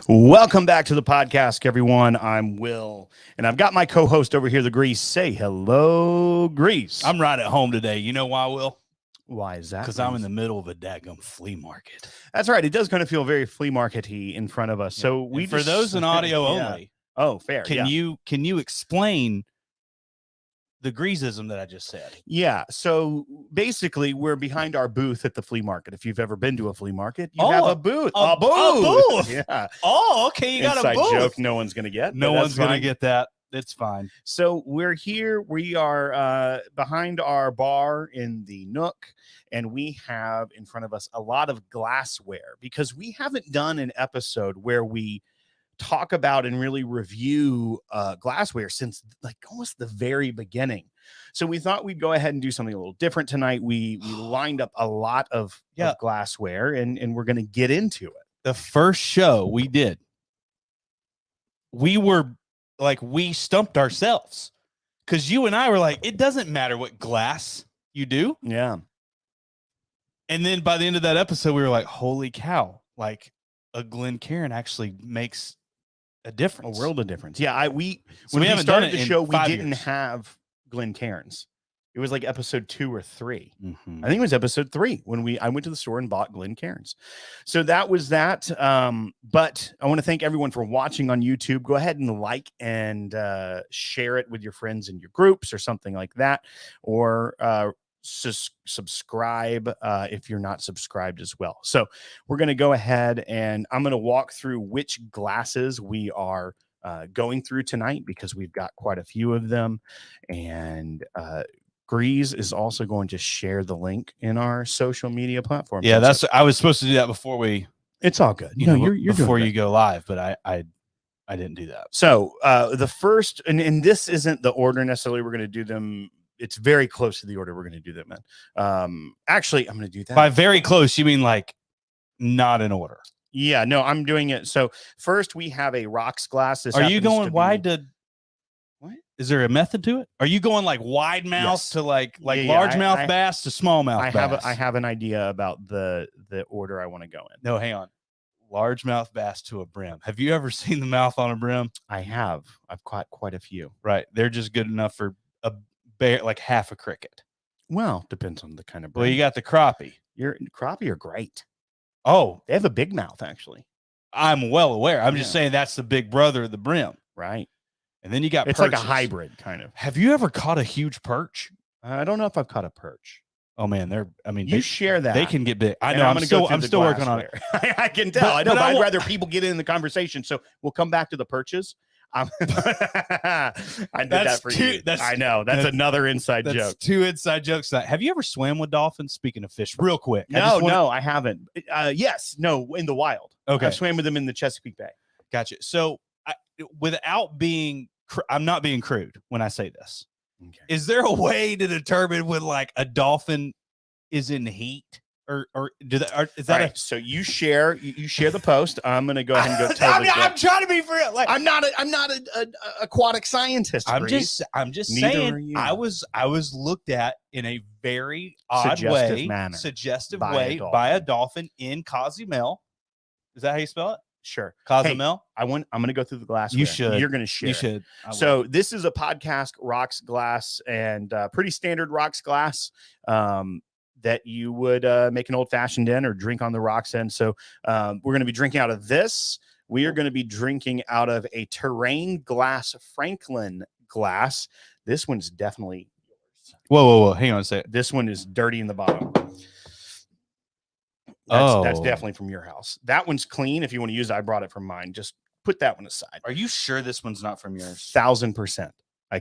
Welcome back to the podcast, everyone. I'm Will, and I've got my co-host over here, the Grease. Say hello, Grease. I'm right at home today. You know why, Will? Why is that? Because I'm in the middle of a daggum flea market. That's right. It does kind of feel very flea market-y in front of us. So we for those in audio only. Oh, fair. Can you explain the Greaseism that I just said? Yeah. So basically, we're behind our booth at the flea market. If you've ever been to a flea market, you have a booth. A booth. Yeah. Oh, okay. You got Inside a booth. Joke. No one's gonna get. No one's gonna get that. It's fine. So we're here. We are behind our bar in the Nook, and we have in front of us a lot of glassware because we haven't done an episode where we talk about and really review glassware since like almost the very beginning. So we thought we'd go ahead and do something a little different tonight. We lined up a lot of glassware, and we're going to get into it. The first show we did, we stumped ourselves because you and I were like, it doesn't matter what glass you do. Yeah. And then by the end of that episode, we were like, holy cow, like a Glencairn actually makes a difference. A world of difference. Yeah. When we haven't started done it the in show, we 5 didn't years. have Glencairns. It was like episode 2 or 3. Mm-hmm. I think it was episode 3 when I went to the store and bought Glencairns. So that was that. But I want to thank everyone for watching on YouTube. Go ahead and like and share it with your friends in your groups or something like that. Or subscribe if you're not subscribed as well. So we're going to go ahead and I'm going to walk through which glasses we are going through tonight because we've got quite a few of them. And Greeze is also going to share the link in our social media platforms. Yeah, I was supposed to do that before we. It's all good. You're before you go live, but I didn't do that. So the first, and this isn't the order necessarily we're going to do them. It's very close to the order we're going to do them in. Actually, I'm going to do that. By very close, you mean like not in order? Yeah, no, I'm doing it. So first we have a rocks glass. Are you going wide to? What is there a method to it? Are you going like wide mouth to like largemouth bass to smallmouth bass? I have an idea about the order I want to go in. No, hang on. Largemouth bass to a brim. Have you ever seen the mouth on a brim? I have. I've caught quite a few. Right, they're just good enough for a bear, like half a cricket. Well, depends on the kind of brim. Well, you got the crappie. Your crappie are great. Oh, they have a big mouth, actually. I'm well aware. I'm just saying that's the big brother of the brim. Right. And then you got it's perches. Like a hybrid, kind of. Have you ever caught a huge perch? I don't know if I've caught a perch. Oh, man. You share that. They can get big. I know. I'm still working on it. I can tell. But I'd rather people get in the conversation. So we'll come back to the perches. I did that for you. I know. That's another inside joke. That's 2 inside jokes. Have you ever swam with dolphins? Speaking of fish, real quick. No, I haven't. Yes. No, in the wild. Okay. I swam with them in the Chesapeake Bay. Gotcha. So without being, I'm not being crude when I say this. Okay. Is there a way to determine when like a dolphin is in heat? Or is that right, so you share the post. I'm gonna go ahead and go totally. I'm trying to be for real. Like I'm not an aquatic scientist. I'm just saying. I was looked at in a very odd suggestive way by a dolphin in Cozumel. Is that how you spell it? Sure. Cozumel. Hey, I'm going to go through the glass. You should. You're going to share. You should. So this is a Podcask rocks glass and pretty standard rocks glass. That you would make an old-fashioned in or drink on the rocks in. So we're going to be drinking out of this. We are going to be drinking out of a Terrain Glass Franklin glass. This one's definitely yours. Whoa. Hang on a second. This one is dirty in the bottom. That's definitely from your house. That one's clean. If you want to use it, I brought it from mine. Just put that one aside. Are you sure this one's not from yours? 1,000%. I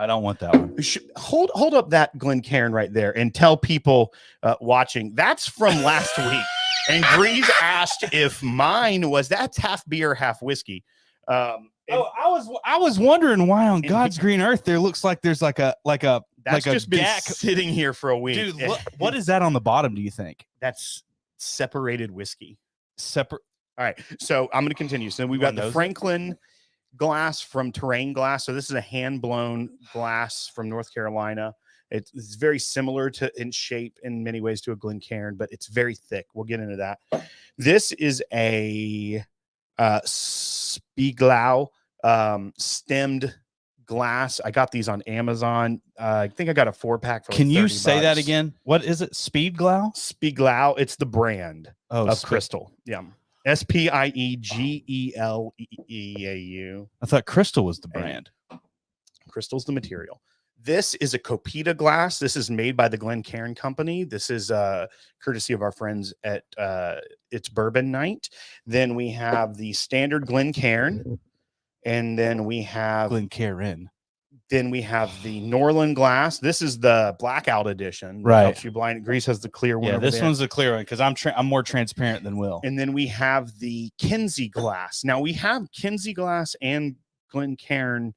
don't want that one. Hold up that Glencairn right there and tell people watching that's from last week. And Greeze asked if mine was. That's half beer, half whiskey. I was wondering why on God's green earth there looks like there's like a that's just been sitting here for a week. Dude, what is that on the bottom? Do you think that's separated whiskey? All right, so I'm going to continue. So we've got the Franklin glass from Terrain Glass. So this is a hand-blown glass from North Carolina. It's very similar in shape in many ways to a Glencairn, but it's very thick. We'll get into that. This is a Spiegelau stemmed glass. I got these on Amazon. I think I got a 4-pack for Can like you 30 say that bucks. again? What is it? Speedglow? Spiegelau. It's the brand of Spe- crystal. Yeah. Spiegelau. I thought Crystal was the brand. Crystal's the material. This is a Copita glass. This is made by the Glencairn Company. This is courtesy of our friends at It's Bourbon Night. Then we have the standard Glencairn, and then we have Glencairn. Then we have the Norland glass. This is the blackout edition. That Right. helps you blind. Grease has the clear one. Yeah, over this there. one's the clear one because I'm more transparent than Will. And then we have the Kinsey glass. Now we have Kinsey glass and Glencairn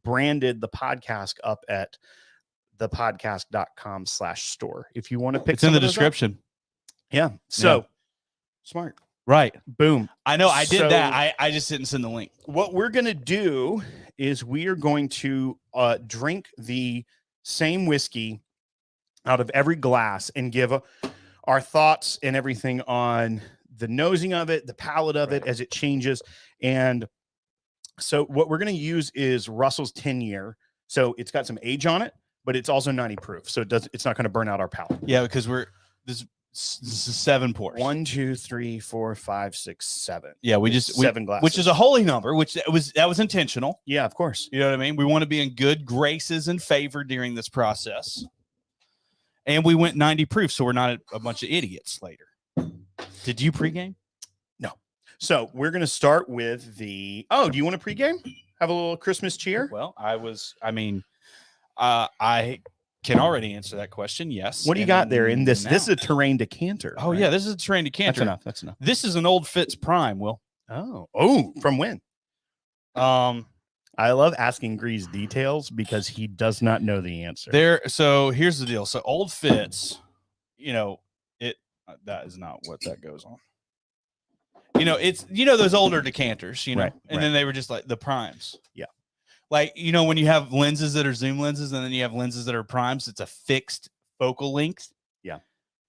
branded the podcast up at thepodcast.com/store. If you want to pick it's in the of those up. description. Yeah. So Yeah. smart. Right. Boom. I know I did So- that. I just didn't send the link. What we're going to do is we are going to drink the same whiskey out of every glass and give our thoughts and everything on the nosing of it, the palate of it as it changes. And so what we're going to use is Russell's 10-year. So it's got some age on it, but it's also 90 proof. So it's not going to burn out our palate. Yeah, because this is 7 pours. 1, 2, 3, 4, 5, 6, 7. Yeah, we It's 7 glasses. which is a holy number, which that was intentional. Yeah, of course. You know what I mean? We want to be in good graces and favor during this process. And we went 90 proof, so we're not a bunch of idiots later. Did you pregame? No. So we're going to start with do you want to pregame? Have a little Christmas cheer? Well, I can already answer that question. Yes. What do you got there in this? Now. This is a terrain decanter. Oh, right? yeah. This is a terrain decanter. That's enough. This is an Old Fitz Prime, Will. Oh, from when? I love asking Grease details because he does not know the answer. So here's the deal. So Old Fitz, that is not what that goes on. It's those older decanters, Right, and then they were just like the primes. Yeah. Like, when you have lenses that are zoom lenses and then you have lenses that are primes, it's a fixed focal length. Yeah.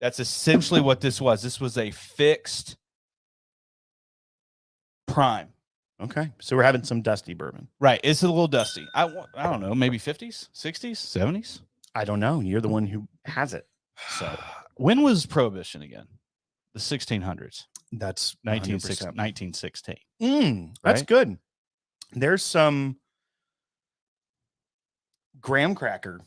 That's essentially what this was. This was a fixed prime. Okay. So we're having some dusty bourbon. Right. It's a little dusty. I don't know, maybe 50s, 60s, 70s. I don't know. You're the one who has it. So when was Prohibition again? The 1600s. That's 1916. That's Right? good. There's some graham cracker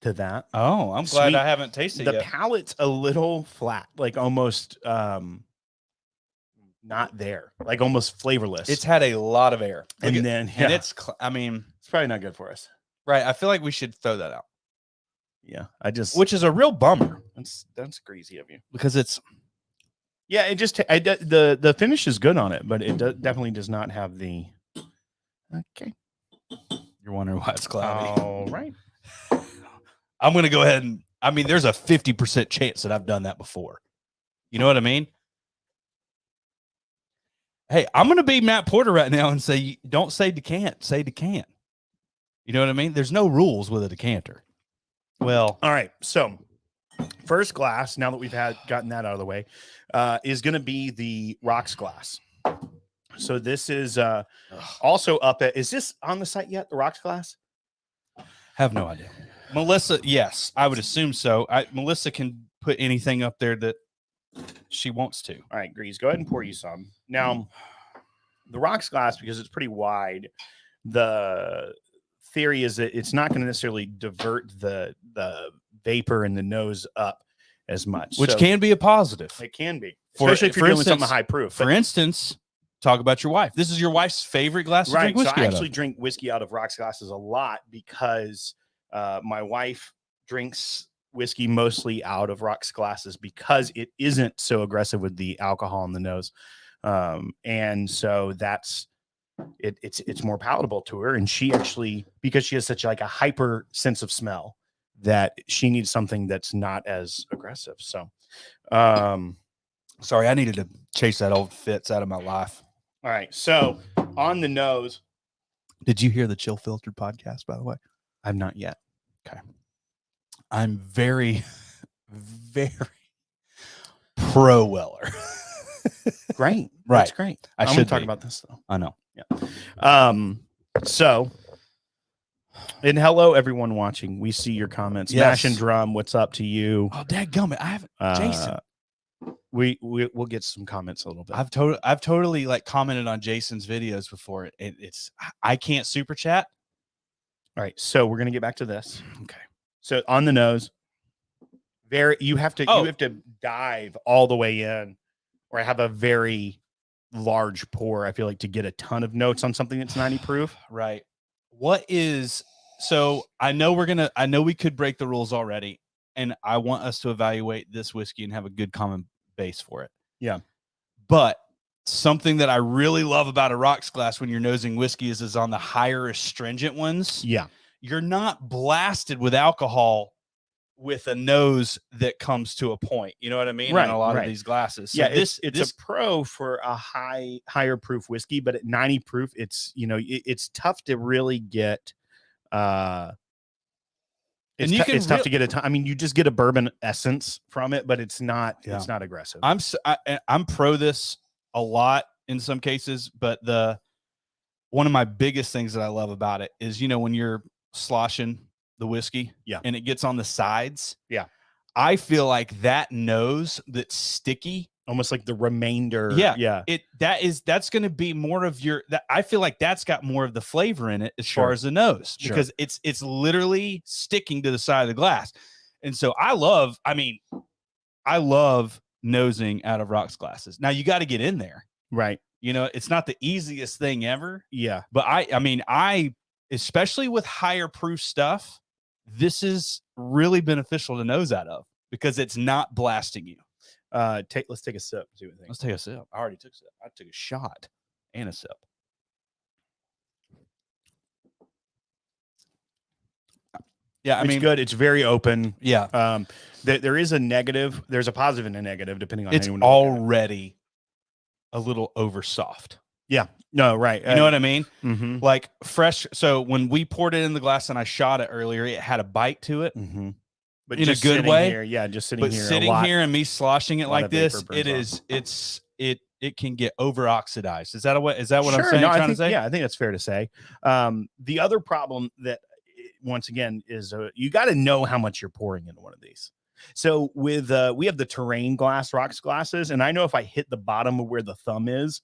to that. Oh, I'm glad Sweet. I haven't tasted The it yet. palate's a little flat, like almost not there, like almost flavorless. It's had a lot of air. and it's probably not good for us. right. I feel like we should throw that out, Yeah, I just which is a real bummer that's greasy of you. because it's Yeah, it just the finish is good on it, but it definitely does not have the. Okay. you're wondering why it's cloudy. All right. I'm going to go ahead and there's a 50% chance that I've done that before. You know what I mean? Hey, I'm going to be Matt Porter right now and say, don't say decant, say decant. You know what I mean? There's no rules with a decanter. Well, All right. So, first glass, now that we've gotten that out of the way, is going to be the rocks glass. So this is also up at. Is this on the site yet? The rocks glass? have no idea. Melissa, yes, I would assume so. Melissa can put anything up there that she wants to. All right, Grease, go ahead and pour you some. Now, the rocks glass, because it's pretty wide, the theory is that it's not going to necessarily divert the vapor in the nose up as much, Which So can be a positive. it can be, For- especially if you're for doing something instance- high proof. For instance, talk about your wife. This is your wife's favorite glass to Right. drink So whiskey I out actually of. drink whiskey out of rocks glasses a lot because my wife drinks whiskey mostly out of rocks glasses because it isn't so aggressive with the alcohol in the nose. And so that's it's more palatable to her. And she actually, because she has such like a hyper sense of smell, that she needs something that's not as aggressive. So Sorry, I needed to chase that old Fitz out of my life. all right. So on the nose, Did you hear the Chill Filtered podcast, by the way? I've not yet. I'm very, very pro Weller. Great. Right. That's great. I I'm should talk be. about this though. I know. Yeah. So, and hello everyone watching. We see your comments. Yes. Mash and Drum, what's up to you? Oh, dadgummit. I haven't. Jason. We'll get some comments a little bit. I've totally like commented on Jason's videos before. I can't super chat. All right, so we're gonna get back to this. Okay. So on the nose, you have to dive all the way in, or have a very large pour. I feel like to get a ton of notes on something that's 90 proof. Right. So I know we could break the rules already, and I want us to evaluate this whiskey and have a good common base for it. Yeah. But something that I really love about a rocks glass when you're nosing whiskey is on the higher astringent ones. Yeah. You're not blasted with alcohol with a nose that comes to a point. You know what I mean? Right, On a lot right. of these glasses. So yeah, it's a pro for a higher proof whiskey, but at 90 proof, it's tough to really get it's tough to get a ton. I mean, you just get a bourbon essence from it, but it's not aggressive. I'm pro this a lot in some cases, but one of my biggest things that I love about it is, when you're sloshing the whiskey, and it gets on the sides, I feel like that nose that's sticky, almost like the remainder, that's going to be more of I feel like that's got more of the flavor in it as far as the nose, because it's literally sticking to the side of the glass. And so I love nosing out of rocks glasses. Now you got to get in there, right? It's not the easiest thing ever. Yeah. But I especially with higher proof stuff, this is really beneficial to nose out of because it's not blasting you. Let's take a sip. See what you think. Let's take a sip. I already took a sip. I took a shot and a sip. Yeah, it's good. It's very open. Yeah. There is a negative. There's a positive and a negative depending on. It's already a little over soft. Yeah. No. Right. You know what I mean? Mm-hmm. Like fresh. So when we poured it in the glass and I shot it earlier, it had a bite to it. Mm-hmm. But in a good way. Just sitting here. Sitting here and me sloshing it like this, it can get over oxidized. Is that what I'm saying? No, I think that's fair to say. The other problem that, once again, is you got to know how much you're pouring into one of these. So with we have the terrain glass rocks glasses, and I know if I hit the bottom of where the thumb is,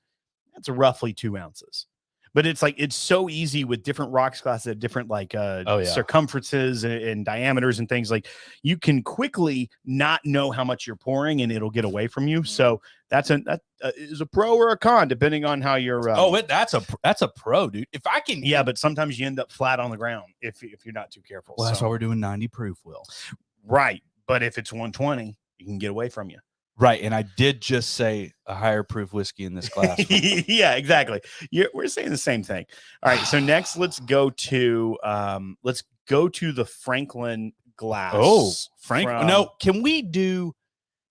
that's roughly 2 ounces. But it's so easy with different rocks glasses at different circumferences and diameters and things. Like you can quickly not know how much you're pouring and it'll get away from you. So that is a pro or a con depending on how you're. That's a pro, dude. If I can, but sometimes you end up flat on the ground if you're not too careful. Well, that's why we're doing 90 proof, Will. Right, but if it's 120, it can get away from you. Right, and I did just say a higher proof whiskey in this glass. Yeah, exactly. We're saying the same thing. All right, so next let's go to the Franklin glass. Oh, no, can we do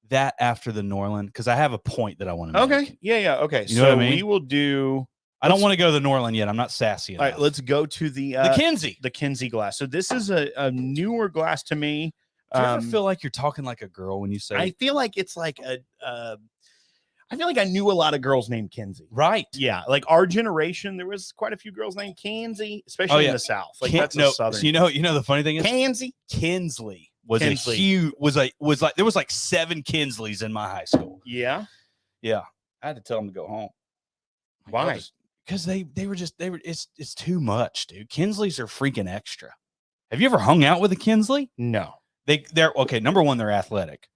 that after the Norland? Because I have a point that I want to make. Okay, yeah, okay. You know what I mean? We will do. I don't want to go to the Norland yet. I'm not sassy enough. All right, let's go to the Kinsey. The Kinsey glass. So this is a newer glass to me. Do you ever feel like you're talking like a girl when you say? I feel like it's like I feel like I knew a lot of girls named Kinsey. Right. Yeah. Like our generation, there was quite a few girls named Kinsey, especially in the South. Like that's a Southern. So you know the funny thing is Kinsley was a huge was like there was like 7 Kinsleys in my high school. Yeah. Yeah. I had to tell them to go home. Why? Because they were it's too much, dude. Kinsleys are freaking extra. Have you ever hung out with a Kinsley? No. They're okay. Number one, they're athletic,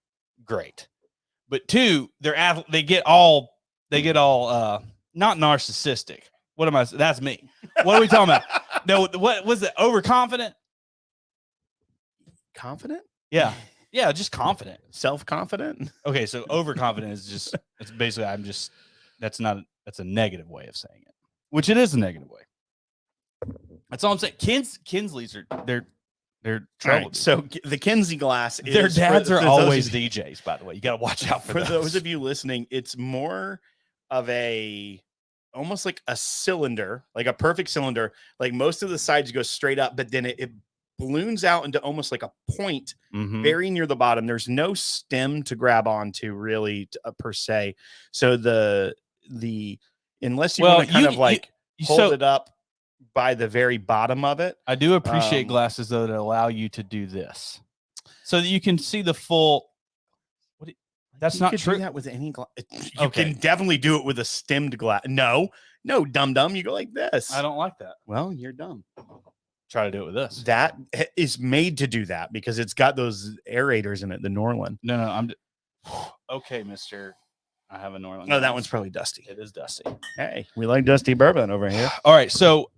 great. But 2, they get all not narcissistic. What am I? That's me. What are we talking about? No, what was it? Overconfident? Confident? Yeah, just confident, self-confident. Okay, so overconfident is it's basically that's a negative way of saying it, which it is a negative way. That's all I'm saying. Kinsleys they're trouble. Right, so the Kinsey glass is their dads are always DJs, by the way. You got to watch out for those of you listening. It's more of almost like a cylinder, like a perfect cylinder. Like most of the sides go straight up, but then it balloons out into almost like a point Mhm. very near the bottom. There's no stem to grab onto really per se. So the unless you want to kind of like hold it up by the very bottom of it. I do appreciate glasses though that allow you to do this, so that you can see the full. That's not true. Do that with any glass. You can definitely do it with a stemmed glass. No, dumb. You go like this. I don't like that. Well, you're dumb. Try to do it with this. That is made to do that because it's got those aerators in it. The Norland. No, I'm okay, Mister. I have a Norland. No, that one's probably dusty. It is dusty. Hey, we like dusty bourbon over here. All right, so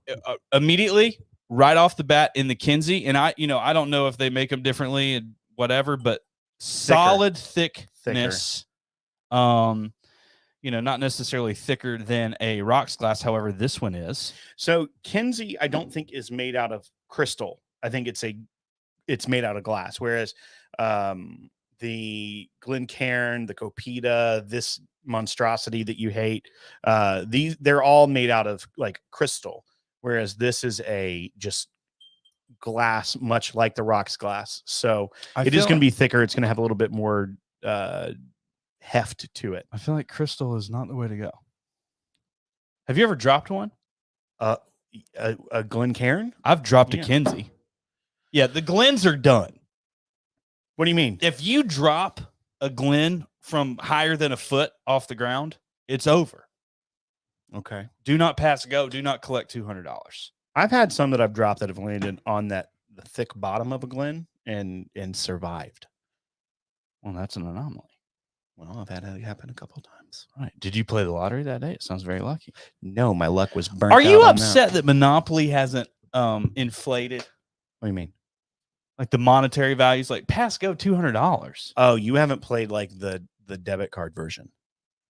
immediately, right off the bat in the Kinsey, and I don't know if they make them differently and whatever, but solid thickness. Not necessarily thicker than a rocks glass. However, this one is. So Kinsey, I don't think is made out of crystal. I think it's made out of glass. Whereas the Glencairn, the Copita, this monstrosity that you hate, they're all made out of like crystal. Whereas this is a just glass, much like the rocks glass. So it is going to be thicker. It's going to have a little bit more heft to it. I feel like crystal is not the way to go. Have you ever dropped one? A Glencairn? I've dropped a Kinsey. Yeah, the Glens are done. What do you mean? If you drop a Glen from higher than a foot off the ground, it's over. Okay. Do not pass go. Do not collect $200. I've had some that I've dropped that have landed on the thick bottom of a Glen and survived. Well, that's an anomaly. Well, I've had it happen a couple of times. All right. Did you play the lottery that day? It sounds very lucky. No, my luck was burnt. Are you upset that Monopoly hasn't inflated? What do you mean? Like the monetary values, like pass go $200. Oh, you haven't played like the debit card version.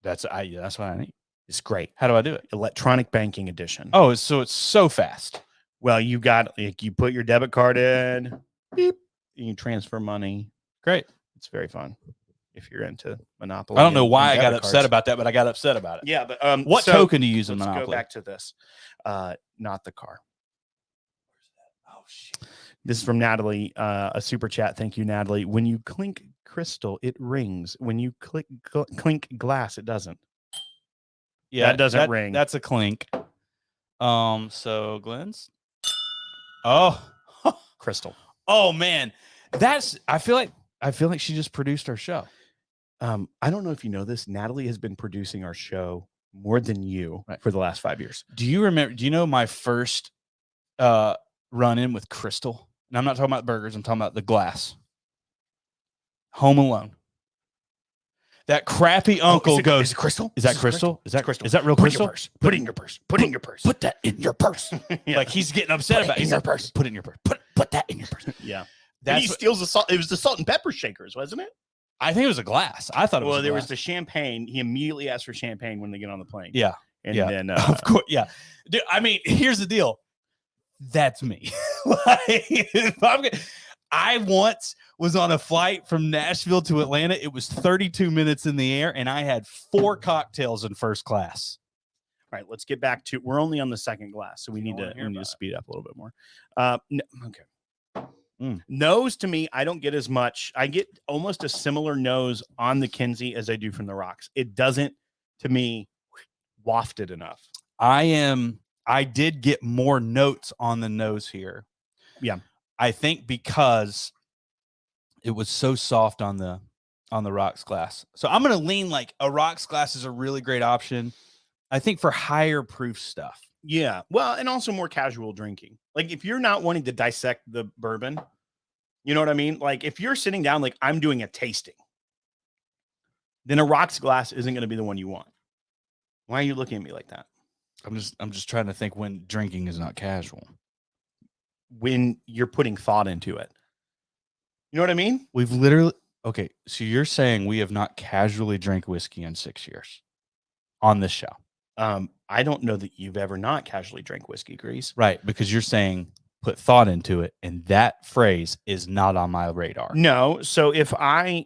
That's what I need. It's great. How do I do it? Electronic banking edition. Oh, so it's so fast. Well, you put your debit card in, beep, and you transfer money. Great. It's very fun if you're into Monopoly. I don't know why I got upset about that, but I got upset about it. Yeah, but what token do you use in Monopoly? Let's go back to this. Not the car. Oh shit. This is from Natalie, a super chat. Thank you, Natalie. When you clink crystal, it rings. When you clink glass, it doesn't. Yeah, that doesn't ring. That's a clink. So Glenn's. Oh, crystal. Oh man, I feel like she just produced our show. I don't know if you know this. Natalie has been producing our show more than you for the last 5 years. Do you know my first run in with Crystal? And I'm not talking about burgers. I'm talking about the glass. Home Alone. That crappy uncle goes. Is it crystal? Is that crystal? Is that crystal? Is that real crystal? Put it in your purse. Put it in your purse. Put that in your purse. Yeah. Like he's getting upset about it. In your purse. Put it in your purse. Put that in your purse. Yeah. And he steals the salt. It was the salt and pepper shakers, wasn't it? I think it was a glass. I thought it was. Well, there was the champagne. He immediately asked for champagne when they get on the plane. Yeah. And then, of course, yeah. Dude, I mean, here's the deal. That's me. I once was on a flight from Nashville to Atlanta. It was 32 minutes in the air, and I had 4 cocktails in first class. All right, let's get back to. We're only on the second glass, so we need to speed up a little bit more. Okay. Nose to me, I don't get as much. I get almost a similar nose on the Kinsey as I do from the rocks. It doesn't, to me, wafted enough. I did get more notes on the nose here. Yeah. I think because it was so soft on the rocks glass. So I'm going to lean like a rocks glass is a really great option. I think for higher proof stuff. Yeah. Well, and also more casual drinking. Like if you're not wanting to dissect the bourbon, you know what I mean? Like if you're sitting down, like I'm doing a tasting, then a rocks glass isn't going to be the one you want. Why are you looking at me like that? I'm just trying to think when drinking is not casual. When you're putting thought into it. You know what I mean? We've literally, okay, so you're saying we have not casually drank whiskey in 6 years on this show. I don't know that you've ever not casually drank whiskey, Greeze. Right, because you're saying put thought into it, and that phrase is not on my radar. No, so if I'm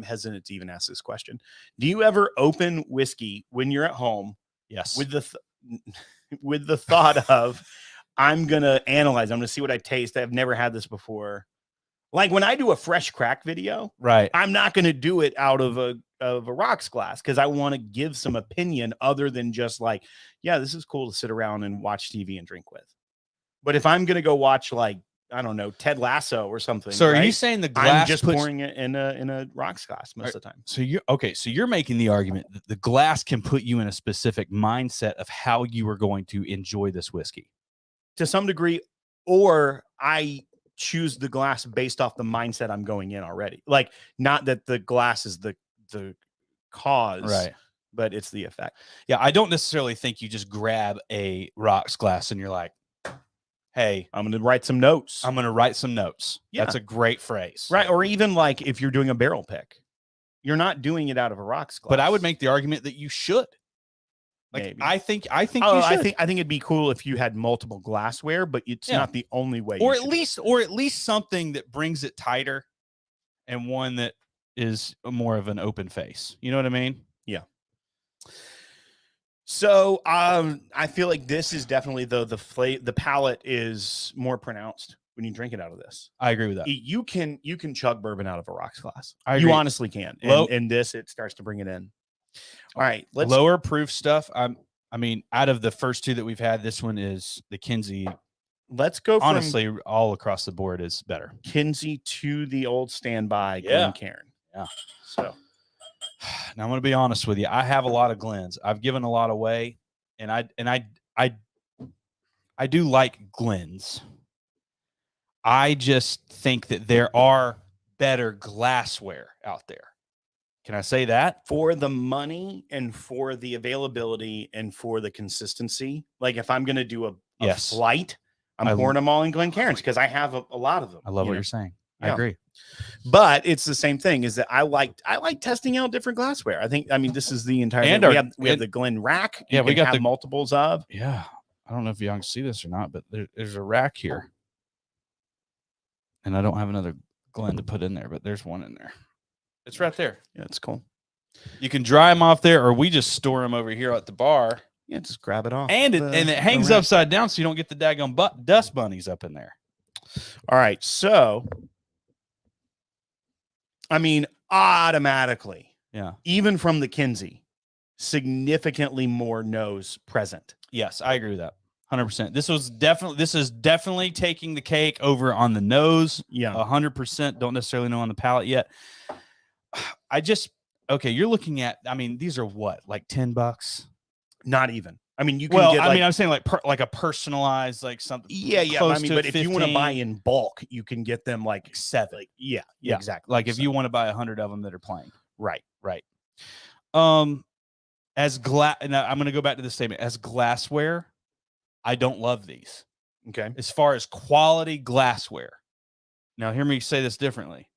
hesitant to even ask this question. Do you ever open whiskey when you're at home? Yes. With the thought of, I'm going to analyze. I'm going to see what I taste. I've never had this before. Like when I do a fresh crack video, right? I'm not going to do it out of a rocks glass because I want to give some opinion other than just like, yeah, this is cool to sit around and watch TV and drink with. But if I'm going to go watch like, I don't know, Ted Lasso or something. So are you right? saying the glass I'm just pouring it in a rocks glass most of the time. So you're making the argument that the glass can put you in a specific mindset of how you are going to enjoy this whiskey to some degree, or I choose the glass based off the mindset I'm going in already. Like, not that the glass is the cause, right? But it's the effect. Yeah, I don't necessarily think you just grab a rocks glass and you're like, hey, I'm going to write some notes. I'm going to write some notes. Yeah. That's a great phrase. Right. Or even like if you're doing a barrel pick, you're not doing it out of a rocks glass. But I would make the argument that you should. Like, maybe. I think you should. I think it'd be cool if you had multiple glassware, but it's not the only way. Or at least something that brings it tighter and one that is more of an open face. You know what I mean? Yeah. So I feel like this is definitely the palate is more pronounced when you drink it out of this. I agree with that. You can chug bourbon out of a rocks glass. You honestly can. And this, it starts to bring it in. All right, let's lower proof stuff. I mean, out of the first two that we've had, this one is the Kinsey. Let's go. Honestly, all across the board is better. Kinsey to the old standby Glencairn. Yeah. So now I'm going to be honest with you. I have a lot of Glens. I've given a lot away, and I do like Glens. I just think that there are better glassware out there. Can I say that? For the money and for the availability and for the consistency, like if I'm going to do a flight, I'm pouring them all in Glencairns because I have a lot of them. I love what you're saying. Yeah. I agree. But it's the same thing, is that I like testing out different glassware. I mean, this is the entire thing. We have the Glen rack. We got the multiples of. Yeah. I don't know if y'all can see this or not, but there's a rack here. And I don't have another Glen to put in there, but there's one in there. It's right there. Yeah, it's cool. You can dry them off there, or we just store them over here at the bar. Yeah, just grab it off. And it hangs upside down so you don't get the daggone dust bunnies up in there. All right. So, I mean, automatically, even from the Kinsey, significantly more nose present. Yes, I agree with that. 100%. This is definitely taking the cake over on the nose. Yeah. 100%. Don't necessarily know on the palate yet. You're looking at, I mean, these are what, like $10? Not even. I mean, you can get I'm saying like a personalized, like something. Yeah. I mean, but 15. If you want to buy in bulk, you can get them like 7. Yeah, exactly. Like if you want to buy 100 of them that are plain. Right. And I'm going to go back to the statement. As glassware, I don't love these. Okay. As far as quality glassware. Now, hear me say this differently.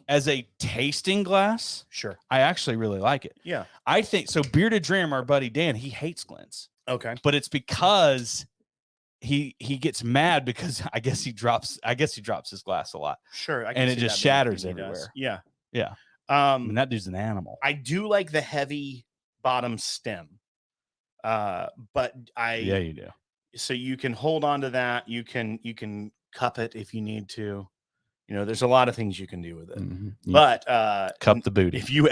As a tasting glass, sure, I actually really like it. Yeah. I think so. Bearded Dram, our buddy Dan, he hates Glens. Okay. But it's because he gets mad because I guess he drops his glass a lot. Sure. And it just shatters everywhere. Yeah. Yeah. And that dude's an animal. I do like the heavy bottom stem. But yeah, you do. So you can hold on to that. You can cup it if you need to. You know, there's a lot of things you can do with it. Mm-hmm. But cup the booty. If you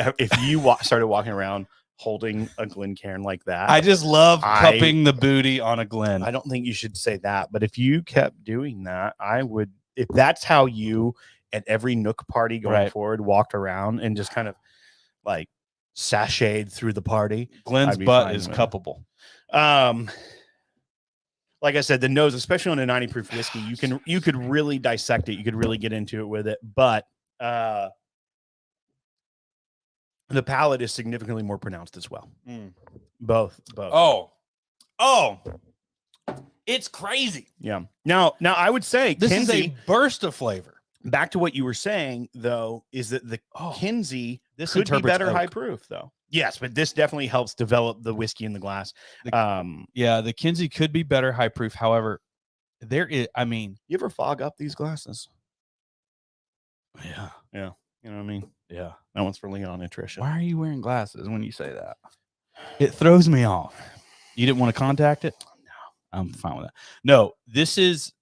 started walking around holding a Glencairn like that, I just love cupping the booty on a Glen. I don't think you should say that, but if you kept doing that, I would. If that's how you at every Nook party going forward walked around and just kind of like sashayed through the party, Glen's butt is cuppable. Like I said, the nose, especially on a 90 proof whiskey, you could really dissect it. You could really get into it with it, but the palate is significantly more pronounced as well. Both. Oh, it's crazy. Yeah. Now I would say this Kinsey, is a burst of flavor. Back to what you were saying, though, is that the Kinsey this could be better oak. High proof, though. Yes, but this definitely helps develop the whiskey in the glass. The Kinsey could be better high proof. However, you ever fog up these glasses? Yeah. You know what I mean? Yeah. That one's for Leon and Tricia. Why are you wearing glasses when you say that? It throws me off. You didn't want to contact it? I'm fine with that. No, this is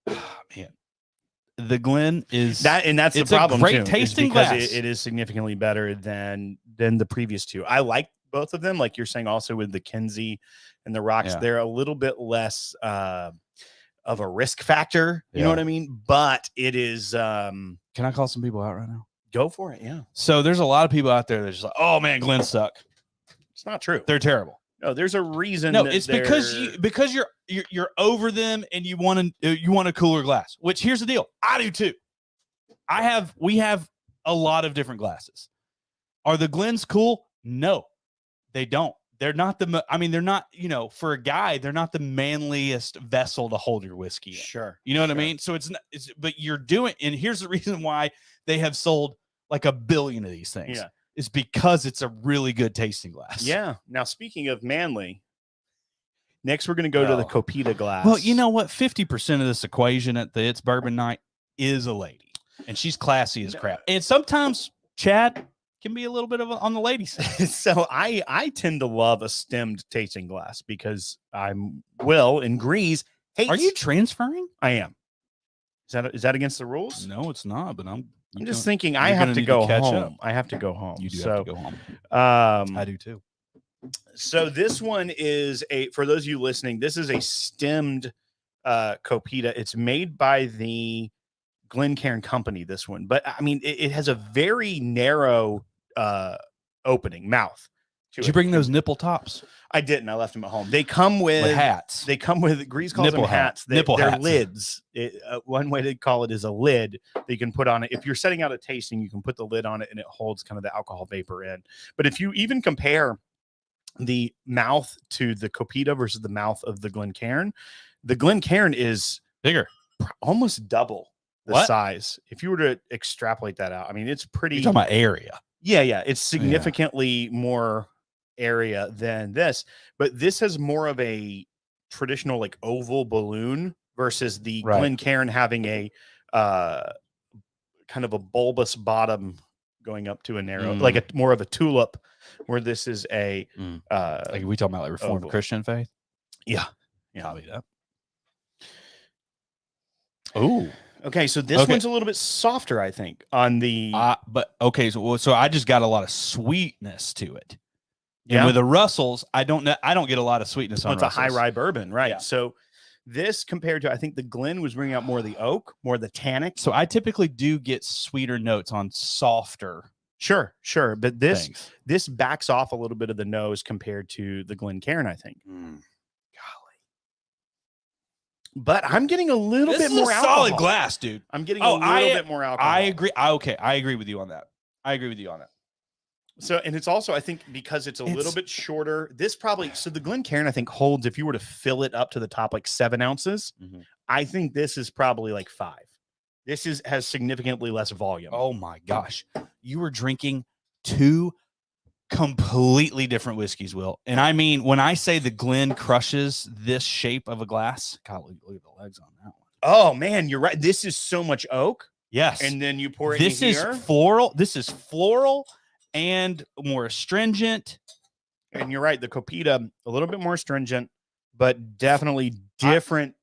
man. The Glen is that, and that's the it's problem a great too, tasting because glass. it is significantly better than the previous two. I like both of them, like you're saying. Also with the Kinsey and the Rocks, they're a little bit less of a risk factor. You know what I mean? But it is. Can I call some people out right now? Go for it. Yeah. So there's a lot of people out there that's just like, oh man, Glen suck. It's not true. They're terrible. No, there's a reason. No, it's because you're over them and you want a cooler glass. Which here's the deal, I do too. We have a lot of different glasses. Are the Glens cool? No, they don't. They're not they're not, for a guy, they're not the manliest vessel to hold your whiskey in. Sure. You know what I mean? So but you're doing, and here's the reason why they have sold like 1 billion of these things. Yeah. Is because it's a really good tasting glass. Yeah. Now, speaking of manly, next we're going to go to the Copita glass. Well, you know what? 50% of this equation at the It's Bourbon Night is a lady, and she's classy as crap. And sometimes Chad can be a little bit on the lady side. So I tend to love a stemmed tasting glass because I'm Will and Greeze hates. Are you transferring? I am. Is that against the rules? No, it's not. But I'm just thinking I have to go home. I have to go home. You do have to go home. I do too. So this one is for those of you listening, this is a stemmed Copita. It's made by the Glencairn company, this one. But I mean, it has a very narrow opening mouth. Did you bring those nipple tops? I didn't. I left them at home. They come with hats. They come with Grease calls nipple them hats. They're hats. lids. One way to call it is a lid that you can put on it. If you're setting out a tasting, you can put the lid on it and it holds kind of the alcohol vapor in. But if you even compare the mouth to the Copita versus the mouth of the Glencairn is bigger, almost double the size. If you were to extrapolate that out, I mean, it's pretty. You're talking about area. Yeah. It's significantly more area than this, but this has more of a traditional like oval balloon versus the Glencairn having a kind of a bulbous bottom going up to a narrow, like a more of a tulip, where this is a like we talking about like Reformed Christian faith. Yeah. Copy that. Oh, okay. So this one's a little bit softer, I think, on the. But okay, so I just got a lot of sweetness to it. And with the Russells, I don't get a lot of sweetness on Russell's. It's a high rye bourbon, right? Yeah. So this compared to, I think the Glen was bringing out more of the oak, more of the tannic. So I typically do get sweeter notes on softer. Sure. But this backs off a little bit of the nose compared to the Glencairn, I think. Golly. But I'm getting a little bit more alcohol. Solid glass, dude. I'm getting a little bit more alcohol. I agree. I agree with you on that. So, and it's also, I think, because it's a little bit shorter, the Glencairn, I think, holds, if you were to fill it up to the top, like 7 ounces. I think this is probably like 5. This has significantly less volume. Oh my gosh. You were drinking 2 completely different whiskeys, Will. And I mean, when I say the Glen crushes this shape of a glass, God, look at the legs on that one. Oh man, you're right. This is so much oak. Yes. And then you pour it in here. This is floral and more astringent. And you're right. The Copita, a little bit more astringent, but definitely different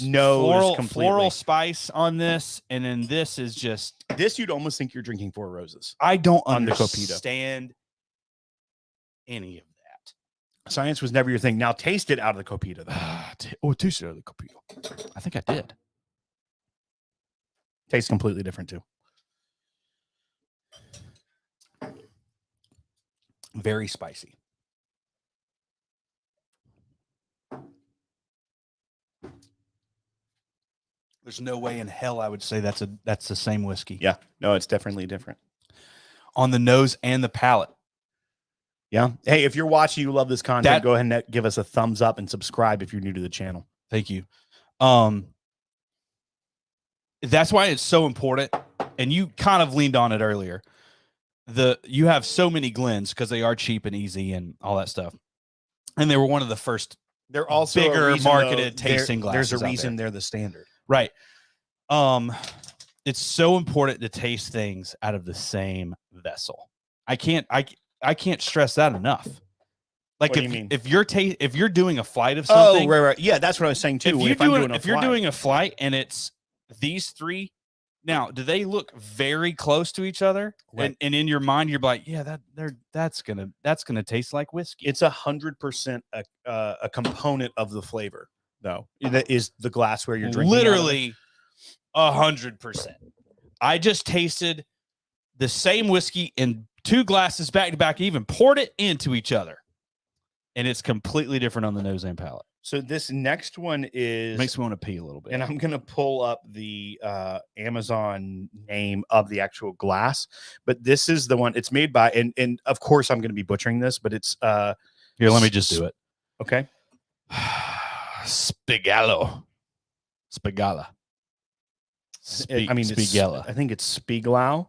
nose. Floral spice on this. And then this is just. This you'd almost think you're drinking 4 Roses. I don't understand any of that. Science was never your thing. Now taste it out of the Copita, though. Taste it out of the Copita. I think I did. Tastes completely different, too. Very spicy. There's no way in hell I would say that's the same whiskey. Yeah. No, it's definitely different. On the nose and the palate. Yeah. Hey, if you're watching, you love this content, go ahead and give us a thumbs up and subscribe if you're new to the channel. Thank you. That's why it's so important. And you kind of leaned on it earlier. You have so many Glens because they are cheap and easy and all that stuff. And they were one of the first. They're also bigger marketed tasting glasses. There's a reason they're the standard. Right. It's so important to taste things out of the same vessel. I can't stress that enough. Like What do you mean? if you're doing a flight of Oh, something, right. Yeah, that's what I was saying too. if you're doing a flight and it's these three, now do they look very close to each other? Right. And in your mind you're like, yeah, that's gonna taste like whiskey. It's 100% a component of the flavor, though. That is the glassware you're drinking. Literally 100%. I just tasted the same whiskey in 2 glasses back to back, even poured it into each other. And it's completely different on the nose and palate. So this next one Makes me want to pee a little bit. And I'm going to pull up the Amazon name of the actual glass, but this is the one it's made by, and of course I'm going to be butchering this, but it's here, let me just do it. Okay. Spigala. I mean, Spigala. I think it's Spiegelau.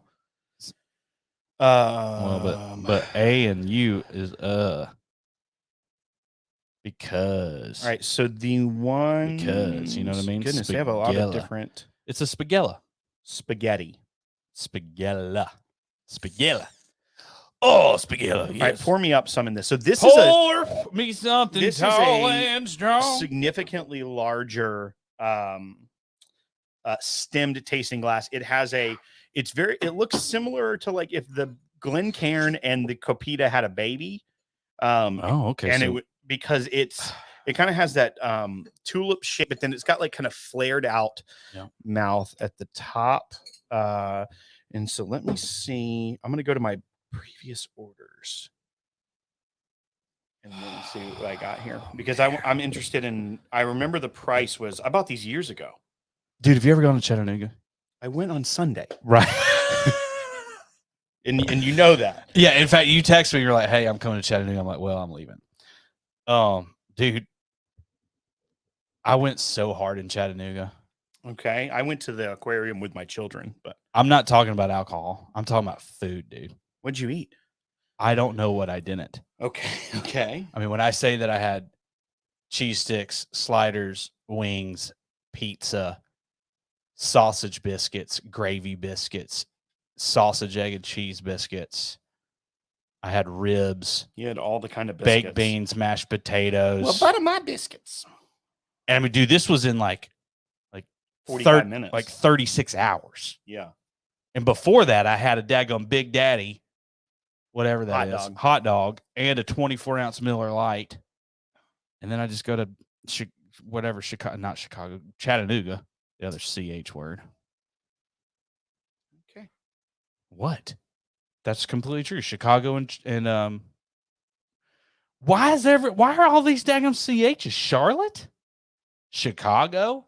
Well, but A and U is because. All right, so the one because you know what I mean. Goodness, they have a lot of different. It's a spagella. Spaghetti. Spagella. Oh, spagella. Yes. All right, pour me up some in this. So this pour me something tall and strong. Significantly larger stemmed tasting glass. It has it looks similar to like if the Glencairn and the Copita had a baby. Okay. And because it kind of has that tulip shape, but then it's got like kind of flared out mouth at the top. And so let me see. I'm gonna go to my previous orders and then see what I got here, because I'm interested in. I remember the price was. I bought these years ago. Dude, have you ever gone to Chattanooga? I went on Sunday. Right. and you know that. Yeah. In fact, you text me. You're like, "Hey, I'm coming to Chattanooga." I'm like, "Well, I'm leaving." Dude, I went so hard in Chattanooga. Okay, I went to the aquarium with my children, but I'm not talking about alcohol. I'm talking about food, dude. What'd you eat? I don't know what I didn't. Okay. I mean, when I say that I had cheese sticks, sliders, wings, pizza, sausage biscuits, gravy biscuits, sausage, egg, and cheese biscuits. I had ribs. You had all the kind of biscuits. Baked beans, mashed potatoes. Well, butter my biscuits. And I mean, dude, this was in like 45 minutes. Like 36 hours. Yeah. And before that, I had a daggone Big Daddy, whatever that is, hot dog, and a 24-ounce Miller Lite. And then I just go to Chattanooga, the other CH word. Okay. What? That's completely true. Chicago and why are all these daggone CHs? Charlotte? Chicago?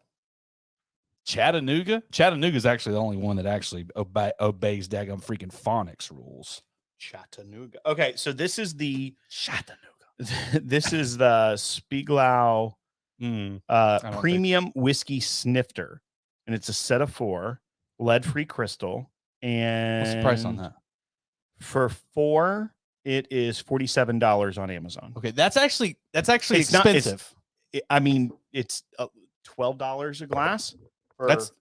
Chattanooga? Chattanooga is actually the only one that actually obeys daggone freaking phonics rules. Chattanooga. Okay, so this is the Chattanooga. This is the Spiegelau premium whiskey snifter, and it's a set of 4, lead-free crystal. And what's the price on that? For 4, it is $47 on Amazon. Okay, that's actually expensive. It's $12 a glass. That's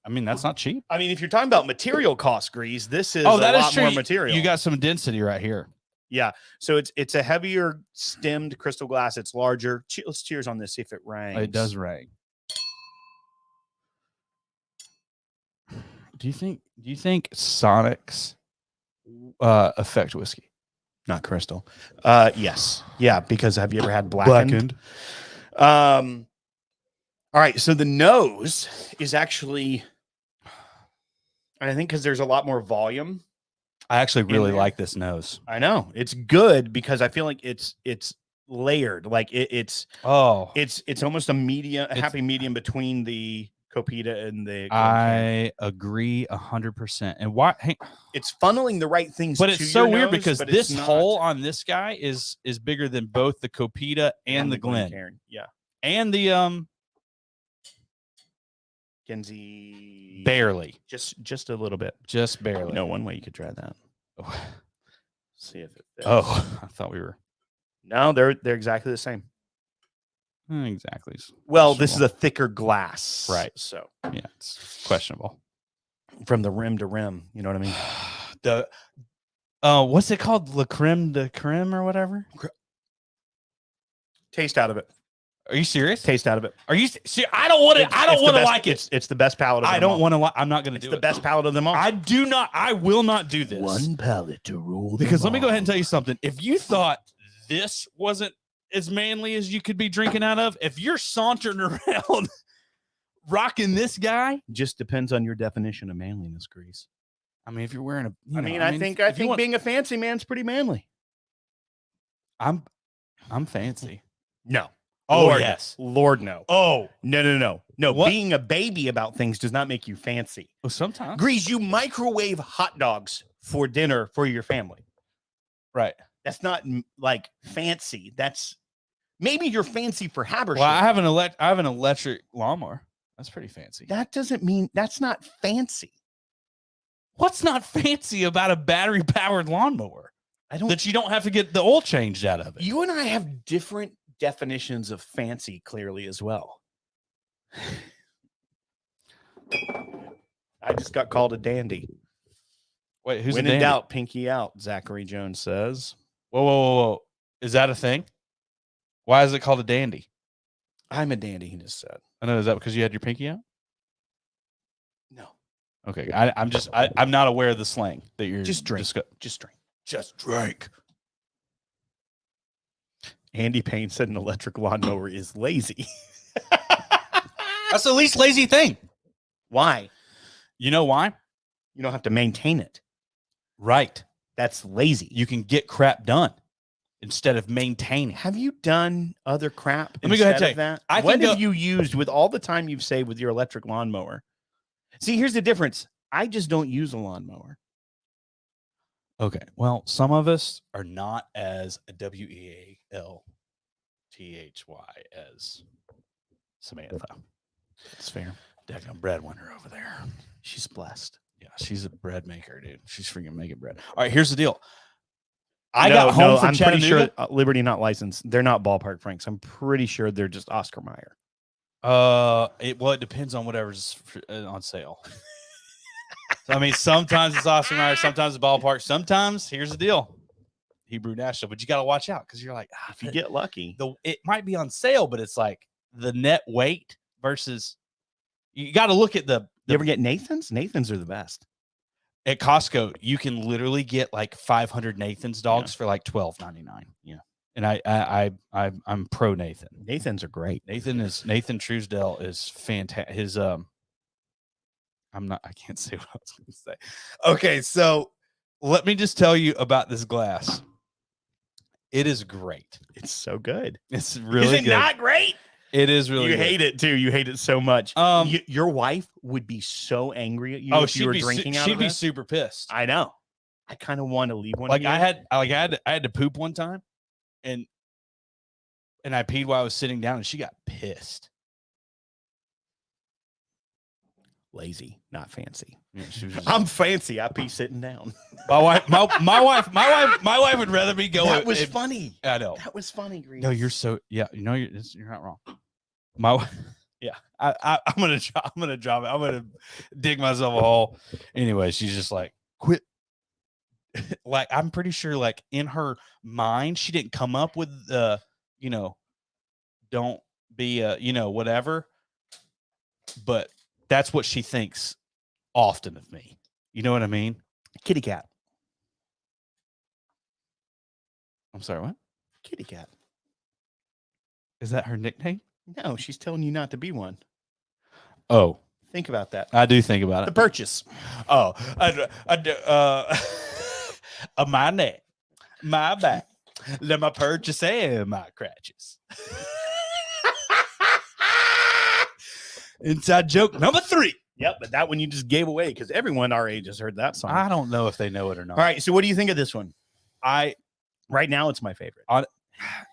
not cheap. I mean, if you're talking about material cost, Greeze, this is that a lot is true. more material. You got some density right here. Yeah. So it's a heavier stemmed crystal glass. It's larger. Let's cheers on this, see if it rangs. It does rang. Do you think Sonics affect whiskey? Not crystal. Yes. Yeah, because have you ever had blackened? All right, so the nose is actually, I think, because there's a lot more volume. I actually really like this nose. I know it's good because I feel like it's layered. Like it's almost a happy medium between the Copita and the. I agree 100%. And why? Hey, it's funneling the right things. But it's so weird because this hole on this guy is bigger than both the Copita and the Glen. Yeah, and the Kenzie barely, just a little bit, just barely. You know, one way you could try that. See if it fits. Oh, I thought we were. No, they're exactly the same. Exactly. Well, this is a thicker glass, right? So yeah, it's questionable from the rim to rim. You know what I mean? The what's it called? La creme de creme or whatever. Taste out of it. Are you serious? Taste out of it. Are you see? I don't want to. I don't want to like it. It's the best palate of them I don't all. want to like. I'm not going to do It's it. the best palate of them all. I do not. I will not do this. One palate to rule. Because let me go ahead and tell you something. If you thought this wasn't as manly as you could be drinking out of, if you're sauntering around rocking this guy, just depends on your definition of manliness, Grease. I mean, if you're wearing a, I think being a fancy man's pretty manly. I'm fancy. No. Oh, Lord, yes. Lord, no. Oh, No. What? Being a baby about things does not make you fancy. Well, sometimes. Grease, you microwave hot dogs for dinner for your family. Right. That's not like fancy. That's maybe you're fancy for Habersham. Well, I have an electric lawnmower. That's pretty fancy. That doesn't mean that's not fancy. What's not fancy about a battery powered lawnmower? That you don't have to get the oil changed out of it. You and I have different definitions of fancy, clearly, as well. I just got called a dandy. Wait, who's when a dandy? in doubt, pinky out, Zachary Jones says. Whoa. Is that a thing? Why is it called a dandy? I'm a dandy, he just said. I know. Is that because you had your pinky out? No. Okay. I'm not aware of the slang that you're just drink. Just drink. Andy Payne said an electric lawnmower is lazy. That's the least lazy thing. Why? You know why? You don't have to maintain it. Right. That's lazy. You can get crap done instead of maintaining. Have you done other crap? Let me go ahead and tell you. That? What have you used with all the time you've saved with your electric lawnmower? See, here's the difference. I just don't use a lawnmower. Okay. Well, some of us are not as WEALTHY as Samantha. That's fair. Daggone breadwinner over there. She's blessed. Yeah, she's a bread maker, dude. She's freaking making bread. All right, here's the deal. I got home from Chattanooga. Pretty sure Liberty not licensed. They're not Ballpark Franks. I'm pretty sure they're just Oscar Mayer. It depends on whatever's on sale. I mean, sometimes it's Oscar Mayer, sometimes it's Ballpark. Sometimes, here's the deal, Hebrew National, but you got to watch out because you're like, if you get lucky, it might be on sale, but it's like the net weight versus. You got to look at the. You ever get Nathan's? Nathan's are the best. At Costco, you can literally get like 500 Nathan's dogs for like $12.99. Yeah, and I'm pro Nathan. Nathan's are great. Nathan Truesdell is fantastic. His I can't say what I was going to say. Okay, so let me just tell you about this glass. It is great. It's so good. It's really good. Is it not great? It is really You good. hate it too. You hate it so much. Your wife would be so angry at you if you were drinking out of it. She'd be super pissed. I know. I kind of want to leave one. Like I had to poop one time, and I peed while I was sitting down, and she got pissed. Lazy, not fancy. Yeah, I'm fancy. I pee sitting down. My wife would rather me go. That was funny. I know. That was funny, Grease. No, you're so you're not wrong. My wife. Yeah, I'm gonna drop it. I'm gonna dig myself a hole. Anyway, she's just like, quit. Like, I'm pretty sure, like, in her mind, she didn't come up with don't be whatever. But that's what she thinks often of me. You know what I mean? Kitty cat. I'm sorry, what? Kitty cat. Is that her nickname? No, she's telling you not to be one. Oh. Think about that. I do think about it. The purchase. Oh. My neck, my back, let my purchase and my crutches. Inside joke number 3. Yep, but that one you just gave away because everyone our age has heard that song. I don't know if they know it or not. All right, so what do you think of this one? Right now, it's my favorite.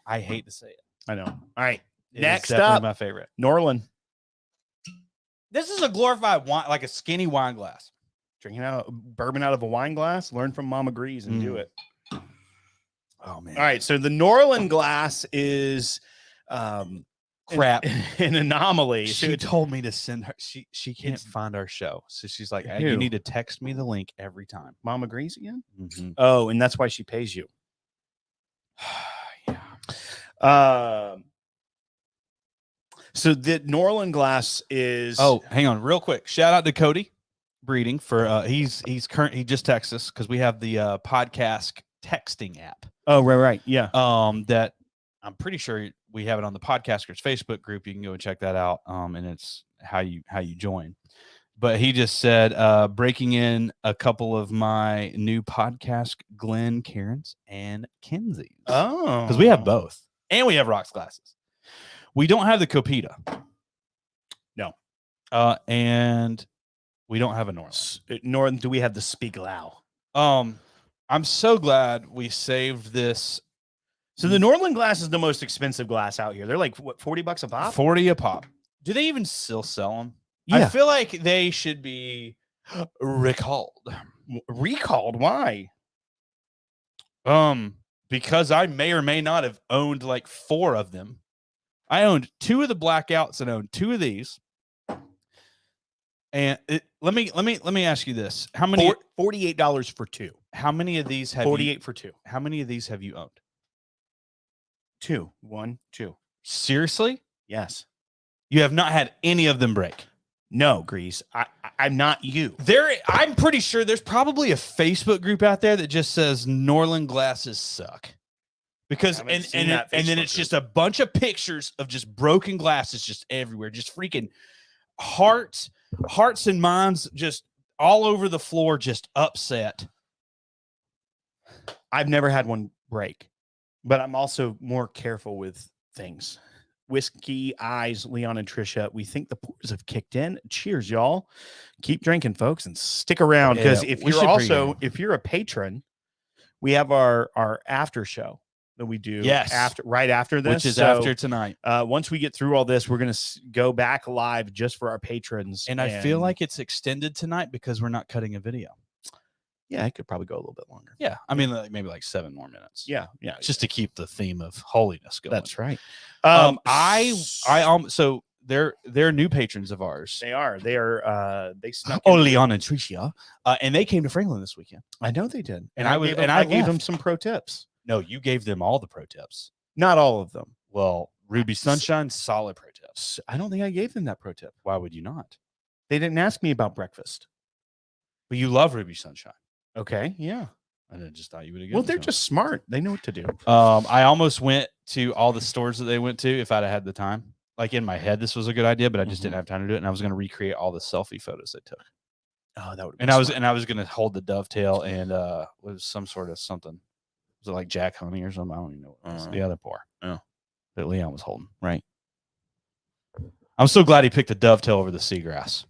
I hate to say it. I know. All right, It next is definitely up, my favorite. Norland. This is a glorified wine, like a skinny wine glass. Drinking out bourbon out of a wine glass. Learn from Mama Greeze and do it. Oh man! All right, so the Norland glass is crap. An anomaly. She told me to send her. She can't find our show, so she's like, hey, you need to text me the link every time. Mama Grease again? Mm-hmm. Oh, and that's why she pays you. Yeah. So the Norland glass is. Oh, hang on, real quick. Shout out to Cody Breeding for he just texted us because we have the Podcask texting app. Oh, right, yeah. That I'm pretty sure we have it on the Podcasters Facebook group. You can go and check that out. And it's how you join. But he just said, breaking in a couple of my new podcast, Glenn, Karen's, and Kenzie's. Oh, because we have both, and we have rocks glasses. We don't have the Copita. No. And we don't have a Norland. Nor do we have the Spiegelau. I'm so glad we saved this. So the Norland glass is the most expensive glass out here. They're like, what, $40 a pop? 40 a pop. Do they even still sell them? Yeah. I feel like they should be recalled. Recalled? Why? Because I may or may not have owned like 4 of them. I owned 2 of the blackouts and owned 2 of these. And let me ask you this: how many? $48 for 2. How many of these have 48 for 2? How many of these have you owned? 2. 1, 2. Seriously? Yes. You have not had any of them break. No, Grease. I'm not you. I'm pretty sure there's probably a Facebook group out there that just says Norland glasses suck. Because and then it's just a bunch of pictures of just broken glasses just everywhere, just freaking hearts and minds just all over the floor, just upset. I've never had one break, but I'm also more careful with things. Whiskey Eyes, Leon and Trisha, we think the pours have kicked in. Cheers, y'all. Keep drinking, folks, and stick around, because if you're a patron, we have our after show that we do right after this, which is after tonight. Once we get through all this, we're going to go back live just for our patrons. And I feel like it's extended tonight because we're not cutting a video. Yeah, it could probably go a little bit longer. Yeah, I mean, maybe like 7 more minutes. Yeah, just to keep the theme of holiness going. That's right. So they're new patrons of ours. They are. They snuck. Leon and Tricia, and they came to Franklin this weekend. I know they did, and I gave them some pro tips. No, you gave them all the pro tips. Not all of them. Well, Ruby Sunshine, solid pro tips. I don't think I gave them that pro tip. Why would you not? They didn't ask me about breakfast. But you love Ruby Sunshine. Okay, yeah. I just thought you would have. Well, they're just smart. They know what to do. I almost went to all the stores that they went to if I'd have had the time. Like in my head, this was a good idea, but I just didn't have time to do it. And I was going to recreate all the selfie photos they took. Oh, that would. And I was going to hold the dovetail and was some sort of something. Was it like Jack Honey or something? I don't even know what it was. The other pour. Oh, that Leon was holding. Right. I'm so glad he picked the dovetail over the seagrass.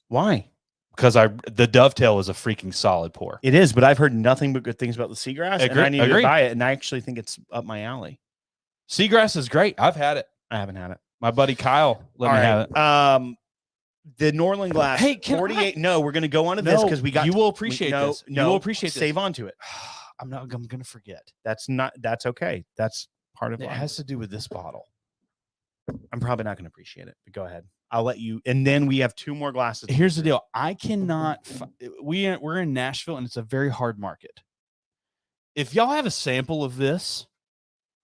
Why? Because the dovetail is a freaking solid pour. It is, but I've heard nothing but good things about the seagrass, and I need to buy it. And I actually think it's up my alley. Seagrass is great. I've had it. I haven't had it. My buddy Kyle let me have it. The Norland glass. Hey, 48. No, we're going to go on to this because we got. You will appreciate this. No, you will appreciate this. Save on to it. I'm going to forget. That's okay. That's part of it. It has to do with this bottle. I'm probably not going to appreciate it, but go ahead. I'll let you. And then we have 2 more glasses. Here's the deal. I cannot. We're in Nashville, and it's a very hard market. If y'all have a sample of this,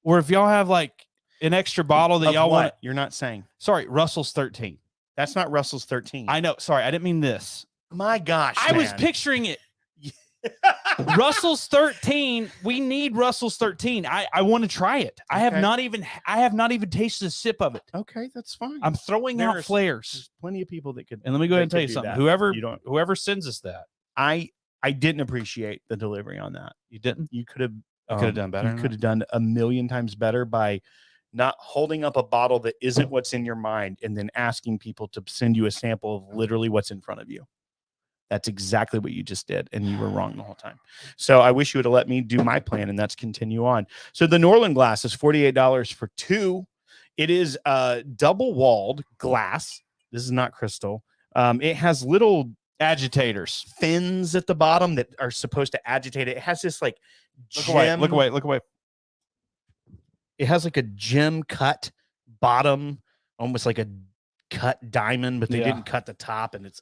or if y'all have like an extra bottle that y'all want, you're not saying. Sorry, Russell's 13. That's not Russell's 13. I know. Sorry, I didn't mean this. My gosh, I was picturing it. Russell's 13. We need Russell's 13. I want to try it. I have not even tasted a sip of it. Okay, that's fine. I'm throwing out flares. There's plenty of people that could. And let me go ahead and tell you something. Whoever sends us that, I didn't appreciate the delivery on that. You didn't? You could have done better. You could have done a million times better by not holding up a bottle that isn't what's in your mind and then asking people to send you a sample of literally what's in front of you. That's exactly what you just did, and you were wrong the whole time. So I wish you would have let me do my plan, and that's continue on. So the Norland glass is $48 for 2. It is double-walled glass. This is not crystal. It has little agitators, fins at the bottom that are supposed to agitate it. It has this like gem. Look away. It has like a gem cut bottom, almost like a cut diamond, but they didn't cut the top, and it's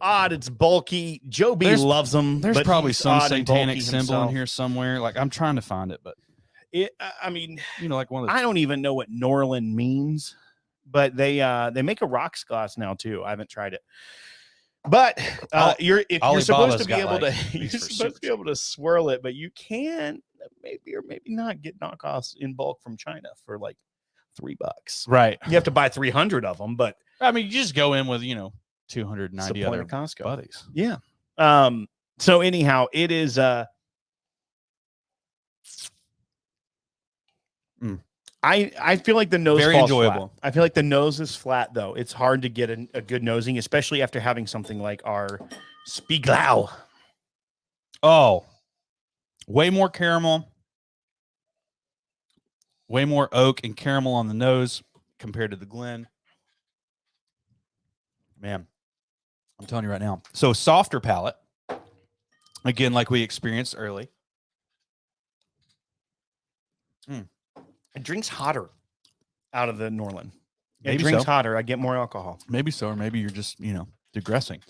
odd. It's bulky. Joe B loves them. There's probably some satanic symbol in here somewhere. Like I'm trying to find it, but I mean, like one of the. I don't even know what Norland means, but they make a rocks glass now too. I haven't tried it. But you're supposed to be able to you're supposed to be able to swirl it, but you can maybe or maybe not get knockoffs in bulk from China for like $3. Right. You have to buy 300 of them, but I mean, you just go in with 290 other Costco buddies. Yeah. So anyhow, it is I feel like the nose very falls enjoyable. Flat. I feel like the nose is flat though. It's hard to get a good nosing, especially after having something like our Spiegelau. Oh, way more caramel, way more oak and caramel on the nose compared to the Glen. Man, I'm telling you right now. So softer palate, again, like we experienced early. It drinks hotter out of the Norland. Maybe it drinks so. hotter. I get more alcohol. Maybe so, or maybe you're just digressing.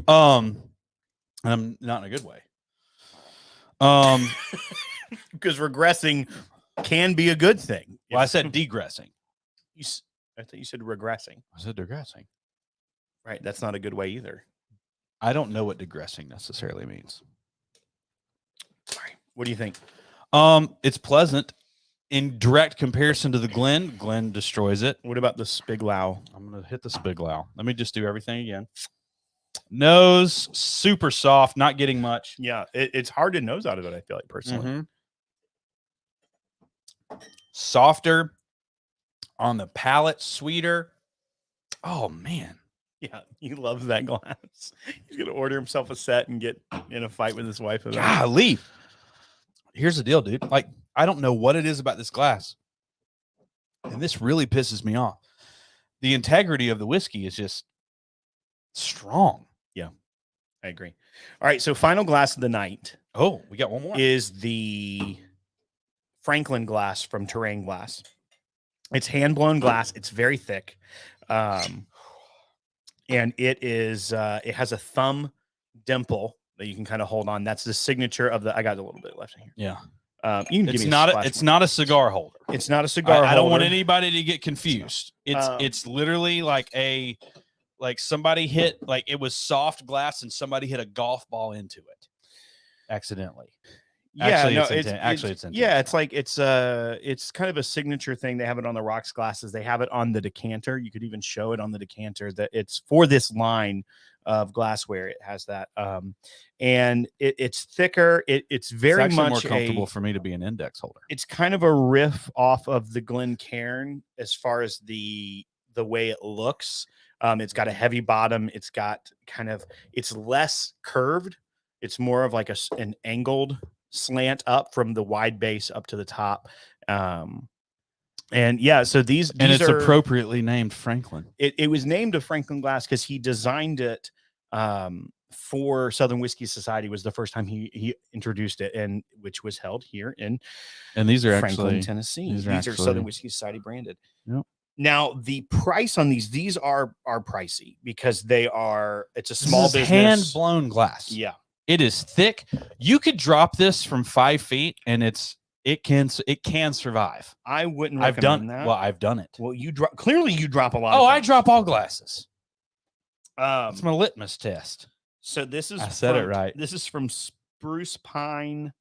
And I'm not in a good way. Because regressing can be a good thing. Well, I said degressing. I thought you said regressing. I said digressing. Right. That's not a good way either. I don't know what digressing necessarily means. Sorry. What do you think? It's pleasant in direct comparison to the Glen. Glen destroys it. What about the Spiegelau? I'm going to hit the Spiegelau. Let me just do everything again. Nose, super soft, not getting much. Yeah, it's hard to nose out of it, I feel like, personally. Softer on the palate, sweeter. Oh, man. Yeah, he loves that glass. He's going to order himself a set and get in a fight with his wife. Golly. Here's the deal, dude. Like, I don't know what it is about this glass, and this really pisses me off. The integrity of the whiskey is just strong. Yeah, I agree. All right, so final glass of the night. Oh, we got one more. Is the Franklin glass from Terrain Glass. It's hand-blown glass. It's very thick. And it is it has a thumb dimple that you can kind of hold on. That's the signature of the. I got a little bit left in here. Yeah. You can it's not a cigar holder. It's not a cigar holder. I don't want anybody to get confused. It's literally like somebody hit, like it was soft glass and somebody hit a golf ball into it accidentally. Yeah, actually, it's yeah, it's like it's kind of a signature thing. They have it on the rocks glasses. They have it on the decanter. You could even show it on the decanter that it's for this line of glassware. It has that, and it's thicker. It's very much more comfortable for me to be an index holder. It's kind of a riff off of the Glencairn as far as the way it looks. It's got a heavy bottom. It's got it's less curved. It's more of like an angled slant up from the wide base up to the top. And yeah, so these it's are appropriately named Franklin. It was named a Franklin glass because he designed it for Southern Whiskey Society. Was the first time he introduced it, and which was held here in these are Franklin, Tennessee. These are Southern Whiskey Society branded. Yep. Now the price on these are pricey because it's a small business, hand blown glass. Yeah. It is thick. You could drop this from 5 feet, and it can survive. I wouldn't recommend that. Well, I've done it. Well, you drop a lot. Oh, I drop all glasses. It's my litmus test. So this is. I said it right. This is from Spruce Pine,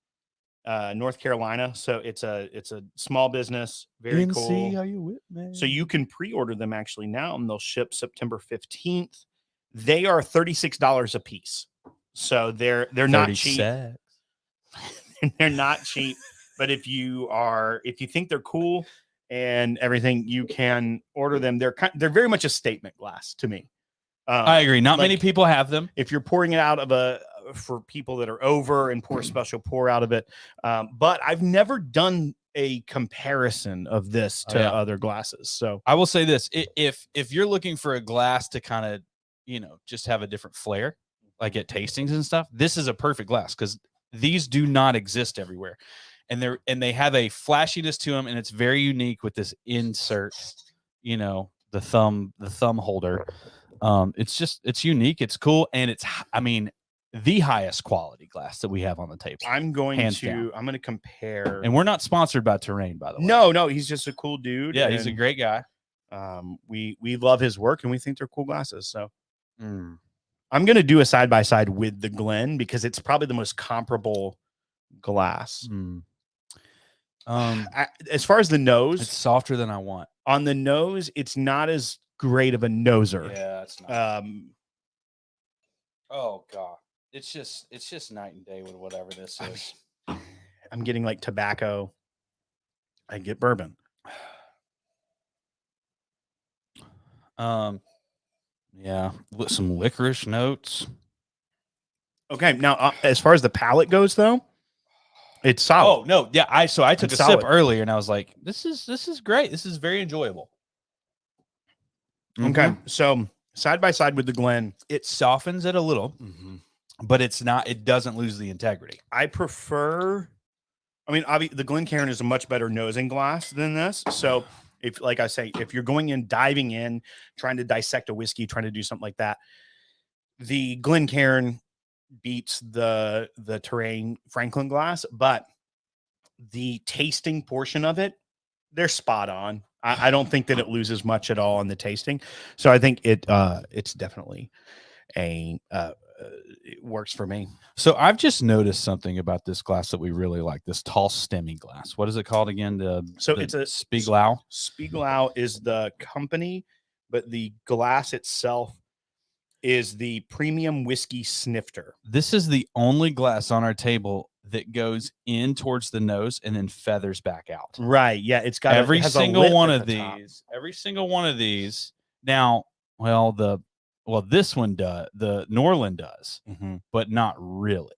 North Carolina. So it's a small business. Very cool. Are you with me? So you can pre-order them actually now, and they'll ship September 15th. They are $36 a piece. So they're not cheap. They're not cheap, but if you think they're cool and everything, you can order them. They're very much a statement glass to me. I agree. Not many people have them. If you're pouring it out of for people that are over and pour special pour out of it. But I've never done a comparison of this to other glasses. So I will say this: if you're looking for a glass to kind of just have a different flair, like at tastings and stuff, this is a perfect glass because these do not exist everywhere, and they have a flashiness to them, and it's very unique with this insert, the thumb holder. It's unique, it's cool, and it's the highest quality glass that we have on the table. I'm going to compare, and we're not sponsored by Terrain, by the way. No, he's just a cool dude. Yeah, he's a great guy. We love his work and we think they're cool glasses. So Mm. I'm gonna do a side by side with the Glen because it's probably the most comparable glass. Mm. As far as the nose, It's softer than I want. on the nose, it's not as great of a noser. Yeah, it's not. Oh god, it's just night and day with whatever this is. I'm getting like tobacco. I get bourbon. Yeah, with some licorice notes. Okay, now as far as the palate goes, though, it's solid. Oh no, yeah. I took It's a solid. sip earlier and I was like, this is great. This is very enjoyable. Okay, so side by side with the Glen, It softens it a little, but it's not. It doesn't lose the integrity. I prefer. I mean, obviously, the Glencairn is a much better nosing glass than this. So, if, like I say, if you're going in, diving in, trying to dissect a whiskey, trying to do something like that, the Glencairn beats the Terrain Franklin glass, but the tasting portion of it, they're spot on. I don't think that it loses much at all in the tasting. So I think it's definitely it works for me. So I've just noticed something about this glass that we really like. This tall stemmy glass. What is it called again? It's a Spiegelau. Spiegelau is the company, but the glass itself is the premium whiskey snifter. This is the only glass on our table that goes in towards the nose and then feathers back out. Right. Yeah. It's got every single one of top. these. Every single one of these. Now, this one does. The Norland does, but not really.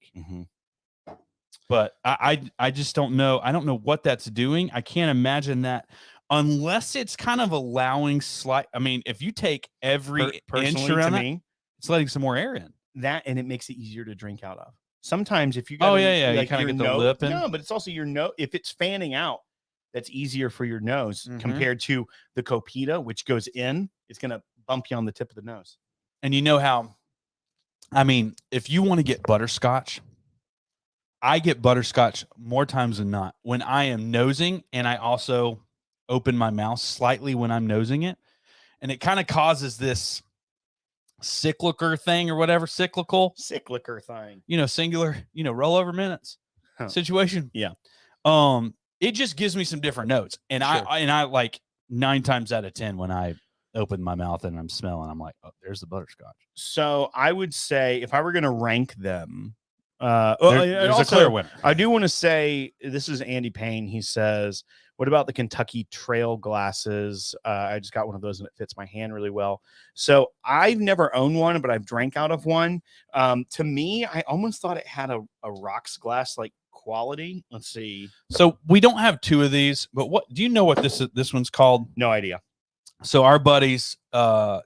But I just don't know. I don't know what that's doing. I can't imagine that unless it's kind of allowing slight. I mean, if you take every inch around that, it's letting some more air in. That, and it makes it easier to drink out of. Sometimes if you got like you kind of get the lip in. No, but it's also your nose. If it's fanning out, that's easier for your nose compared to the Copita, which goes in. It's going to bump you on the tip of the nose. And you know how, I mean, if you want to get butterscotch, I get butterscotch more times than not when I am nosing, and I also open my mouth slightly when I'm nosing it. And it kind of causes this cyclical thing or whatever, cyclical thing, singular, rollover minutes situation. Yeah. It just gives me some different notes. And I like 9 times out of 10 when I open my mouth and I'm smelling, I'm like, oh, there's the butterscotch. So I would say if I were going to rank them, there's also a clear winner. I do want to say, this is Andy Payne. He says, what about the Kentucky Trail glasses? I just got one of those and it fits my hand really well. So I've never owned one, but I've drank out of one. To me, I almost thought it had a rocks glass like quality. Let's see. So we don't have 2 of these, but what do you know what this one's called? No idea. So our buddies,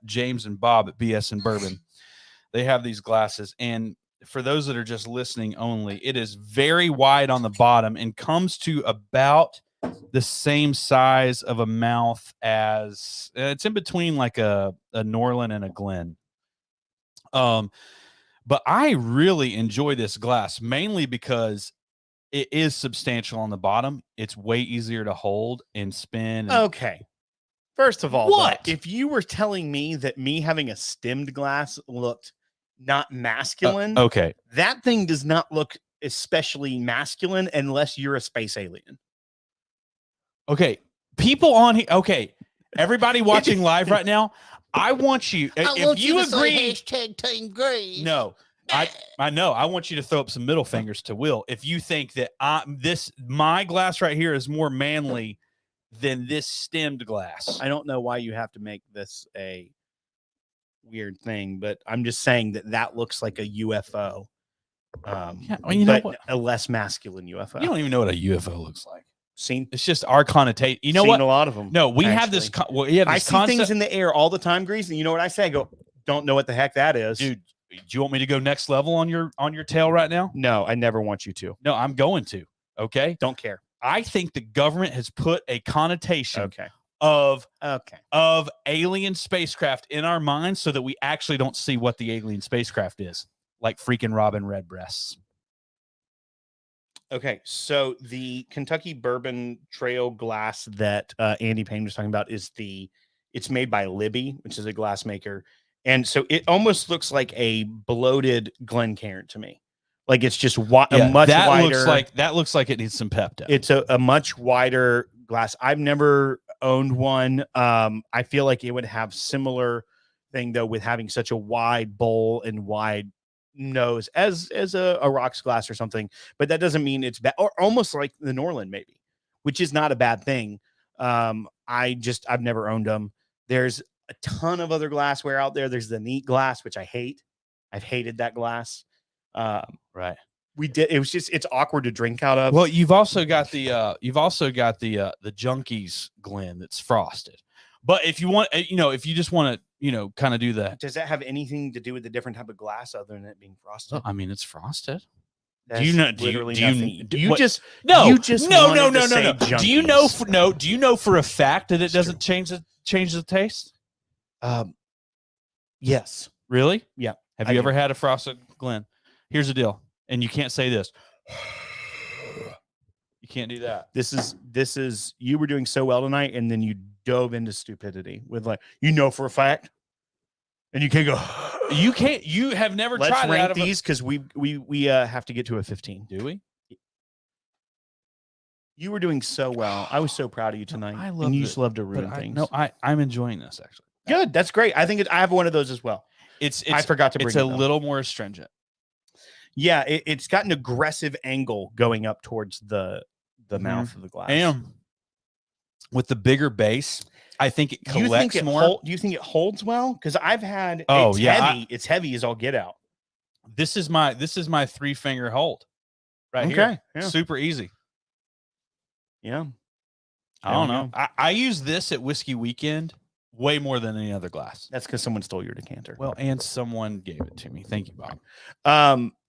James and Bob at BS and Bourbon, they have these glasses, and for those that are just listening only, it is very wide on the bottom and comes to about the same size of a mouth as it's in between like a Norland and a Glen. But I really enjoy this glass mainly because it is substantial on the bottom. It's way easier to hold and spin. Okay. First of all, what if you were telling me that me having a stemmed glass looked not masculine, okay, that thing does not look especially masculine unless you're a space alien. Okay, people on here. Okay, everybody watching live right now, I want you. If you agree, hashtag Team Greeze. No, I know. I want you to throw up some middle fingers to Will. If you think that my glass right here is more manly than this stemmed glass, I don't know why you have to make this a weird thing, but I'm just saying that looks like a UFO. You know what? A less masculine UFO. You don't even know what a UFO looks like. Seen? It's just our connotation. You know what? A lot of them. No, we have this. I see things in the air all the time, Grease, and you know what I say? I go, don't know what the heck that is, dude. Do you want me to go next level on your tail right now? No, I never want you to. No, I'm going to. Okay, don't care. I think the government has put a connotation of alien spacecraft in our minds so that we actually don't see what the alien spacecraft is, like freaking Robin Redbreasts. Okay, so the Kentucky Bourbon Trail glass that Andy Payne was talking about is It's made by Libby, which is a glass maker. And so it almost looks like a bloated Glencairn to me. Like it's just a much wider. That looks like it needs some Pepto. It's a much wider glass. I've never owned one. I feel like it would have similar thing though with having such a wide bowl and wide nose as a rocks glass or something. But that doesn't mean it's bad. Or almost like the Norland maybe, which is not a bad thing. I've never owned them. There's a ton of other glassware out there. There's the Neat glass, which I hate. I've hated that glass. Right. It's awkward to drink out of. Well, you've also got the Junkies Glen that's frosted. But if you want, if you just want to, kind of do that. Does that have anything to do with the different type of glass other than it being frosted? I mean, it's frosted. That's do you know? Do you no. Do you know for a fact that it doesn't change the taste? Yes. Really? Yeah. Have you ever had a frosted Glen? Here's the deal, and you can't say this. You can't do that. This is you were doing so well tonight, and then you dove into stupidity with for a fact, and you can't go. You can't. You have never Let's tried rank these because we have to get to a 15. Do we? You were doing so well. I was so proud of you tonight. And you just love to ruin things. No, I'm enjoying this actually. Good. That's great. I think I have one of those as well. I forgot to bring it. It's a little more astringent. Yeah, it's got an aggressive angle going up towards the mouth of the glass. And with the bigger base, I think it collects more. Do you think it holds well? Because I've had heavy. It's heavy as all get out. This is my 3-finger hold. Right here. Yeah. Super easy. Yeah. I don't know. I use this at Whiskey Weekend way more than any other glass. That's because someone stole your decanter. Well, and someone gave it to me. Thank you, Bob.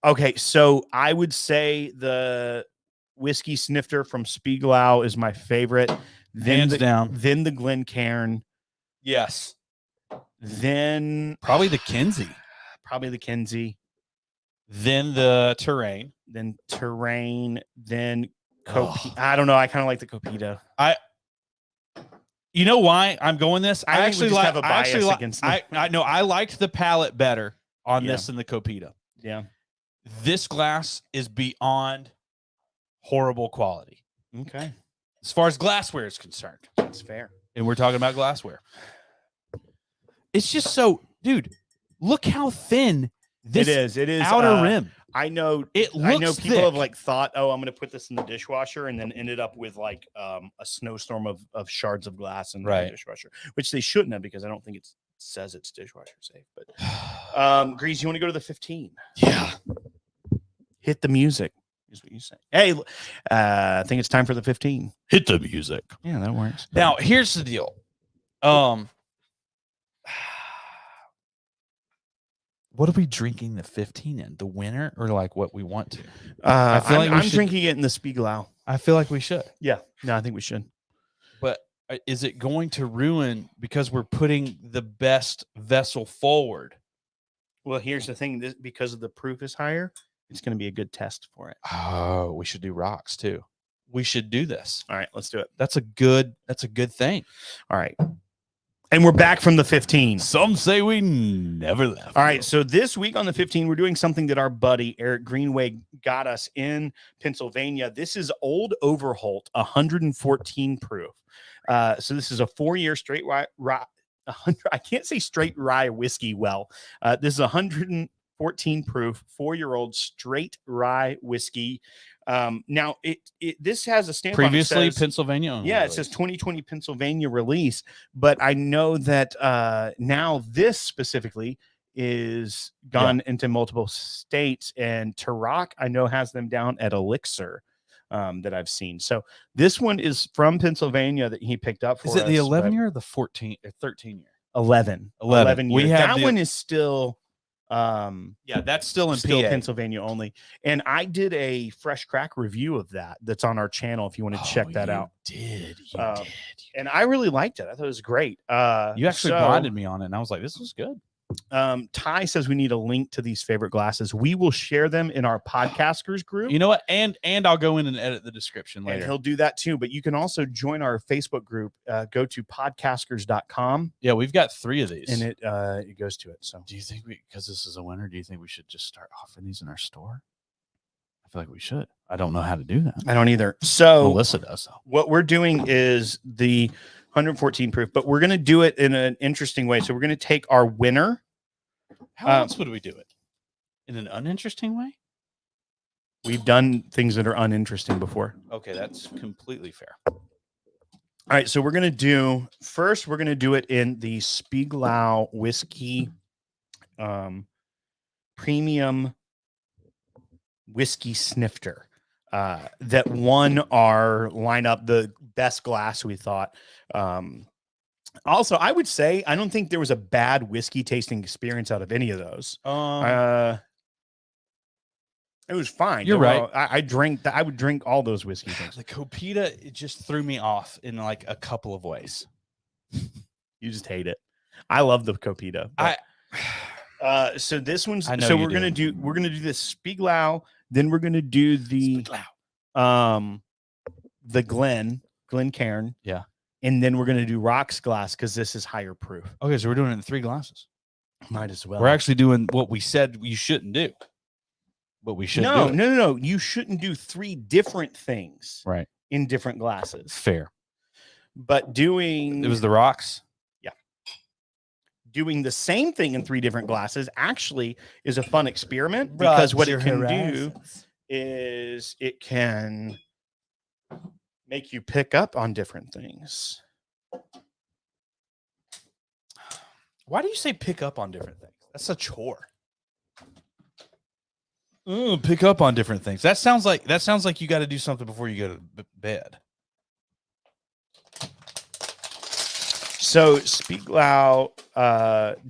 Okay, so I would say the whiskey snifter from Spiegelau is my favorite. Hands down. Then the Glencairn. Yes. Then probably the Kinsey. Then the Terrain. Then Copita. I don't know. I kind of like the Copita. You know why I'm going this? I actually have a bias against them. I liked the palette better on this than the Copita. Yeah. This glass is beyond horrible quality. Okay. As far as glassware is concerned. That's fair. And we're talking about glassware. It's just so, dude, look how thin this it is outer rim. I know people have thought, I'm going to put this in the dishwasher, and then ended up with a snowstorm of shards of glass in the dishwasher, which they shouldn't have, because I don't think it says it's dishwasher safe. But Grease, you want to go to the 15? Yeah. Hit the music is what you say. Hey, I think it's time for the 15. Hit the music. Yeah, that works. Now, here's the deal. What are we drinking the 15 in? The winner, or what we want to? I feel I'm drinking it in the Spiegelau. I feel like we should. Yeah. No, I think we should. But is it going to ruin because we're putting the best vessel forward? Well, here's the thing. Because of the proof is higher, it's going to be a good test for it. Oh, we should do rocks too. We should do this. All right, let's do it. That's a good thing. All right. And we're back from the 15. Some say we never left. All right. So this week on the 15, we're doing something that our buddy Eric Greenway got us in Pennsylvania. This is Old Overholt, 114 proof. So this is a 4-year straight rye. I can't say straight rye whiskey well. This is 114 proof, 4-year-old straight rye whiskey. Now this has a stamp previously on it. Pennsylvania. It says 2020 Pennsylvania release, but I know that now this specifically is gone into multiple states, and Tarak I know has them down at Elixir that I've seen. So this one is from Pennsylvania that he picked up for us. Is it the 11 year or the 14 or 13 year? 11 years. That one is still that's still in PA. Pennsylvania only. And I did a fresh crack review of that's on our channel if you want to check that out. You did. And I really liked it. I thought it was great. You actually blinded me on it, and I was like, this was good. Ty says we need a link to these favorite glasses. We will share them in our podcasters group. You know what? And I'll go in and edit the description later. And he'll do that too. But you can also join our Facebook group. Go to podcasters.com. Yeah, we've got 3 of these. And it goes to it. So do you think because this is a winter, do you think we should just start offering these in our store? I feel like we should. I don't know how to do that. I don't either. So Melissa does though. What we're doing is the 114 proof, but we're going to do it in an interesting way. So we're going to take our winner. How else would we do it? In an uninteresting way? We've done things that are uninteresting before. Okay, that's completely fair. All right, so we're going to do it in the Spiegelau whiskey premium whiskey snifter that won our lineup, the best glass we thought. Also, I would say I don't think there was a bad whiskey tasting experience out of any of those. It was fine. You're right. I would drink all those whiskey things. The Copita, it just threw me off in like a couple of ways. You just hate it. I love the Copita. So this one's we're gonna do this Spiegelau, then we're gonna do the Glencairn. Yeah. And then we're going to do rocks glass because this is higher proof. Okay, so we're doing it in 3 glasses. Might as well. We're actually doing what we said you shouldn't do. But we should No. do it. No. You shouldn't do 3 different things in different glasses. Fair. But doing... It was the rocks? Yeah. Doing the same thing in 3 different glasses actually is a fun experiment because what it can do is it can... make you pick up on different things. Why do you say pick up on different things? That's a chore. Pick up on different things. That sounds like you got to do something before you go to bed. So Spiegelau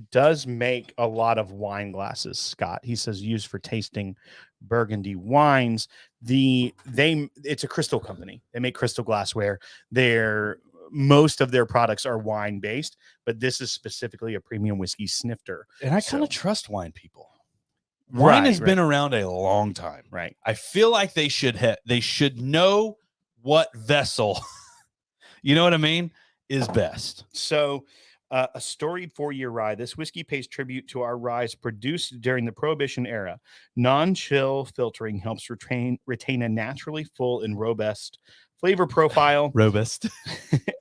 does make a lot of wine glasses, Scott. He says used for tasting Burgundy wines. It's a crystal company. They make crystal glassware. Most of their products are wine based, but this is specifically a premium whiskey snifter. And I kind of trust wine people. Wine has been around a long time. Right. I feel like they should know what vessel, you know what I mean, is best. So a storied 4-year rye. This whiskey pays tribute to our ryes produced during the Prohibition era. Non-chill filtering helps retain a naturally full and robust flavor profile. Robust.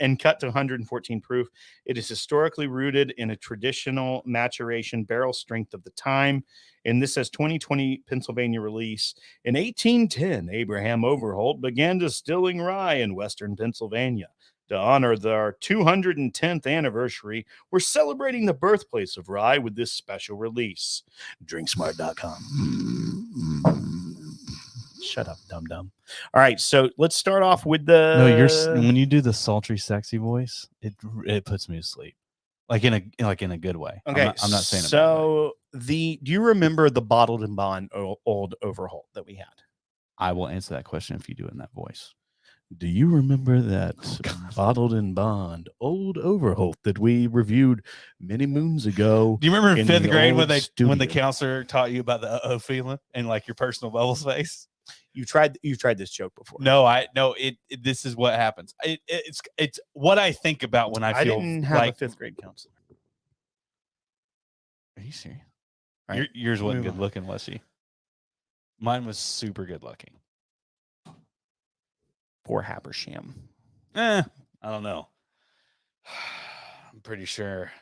And cut to 114 proof. It is historically rooted in a traditional maturation barrel strength of the time. And this says 2020 Pennsylvania release. In 1810, Abraham Overholt began distilling rye in Western Pennsylvania. To honor our 210th anniversary, we're celebrating the birthplace of rye with this special release. Drinksmart.com. Shut up, dum-dum. All right, so let's start off with the... No, when you do the sultry, sexy voice, it puts me to sleep. Like in a good way. Okay, I'm not saying it. So do you remember the bottled and bond old Overholt that we had? I will answer that question if you do it in that voice. Do you remember that bottled and bond old Overholt that we reviewed many moons ago? Do you remember in 5th grade when the counselor taught you about the feeling and like your personal bubble space? You tried this joke before. This is what happens. It's what I think about when I feel. I didn't have like a 5th grade counselor. Are you serious? Right. Yours wasn't good looking, was she? Mine was super good looking. Poor Habersham. I don't know. I'm pretty sure.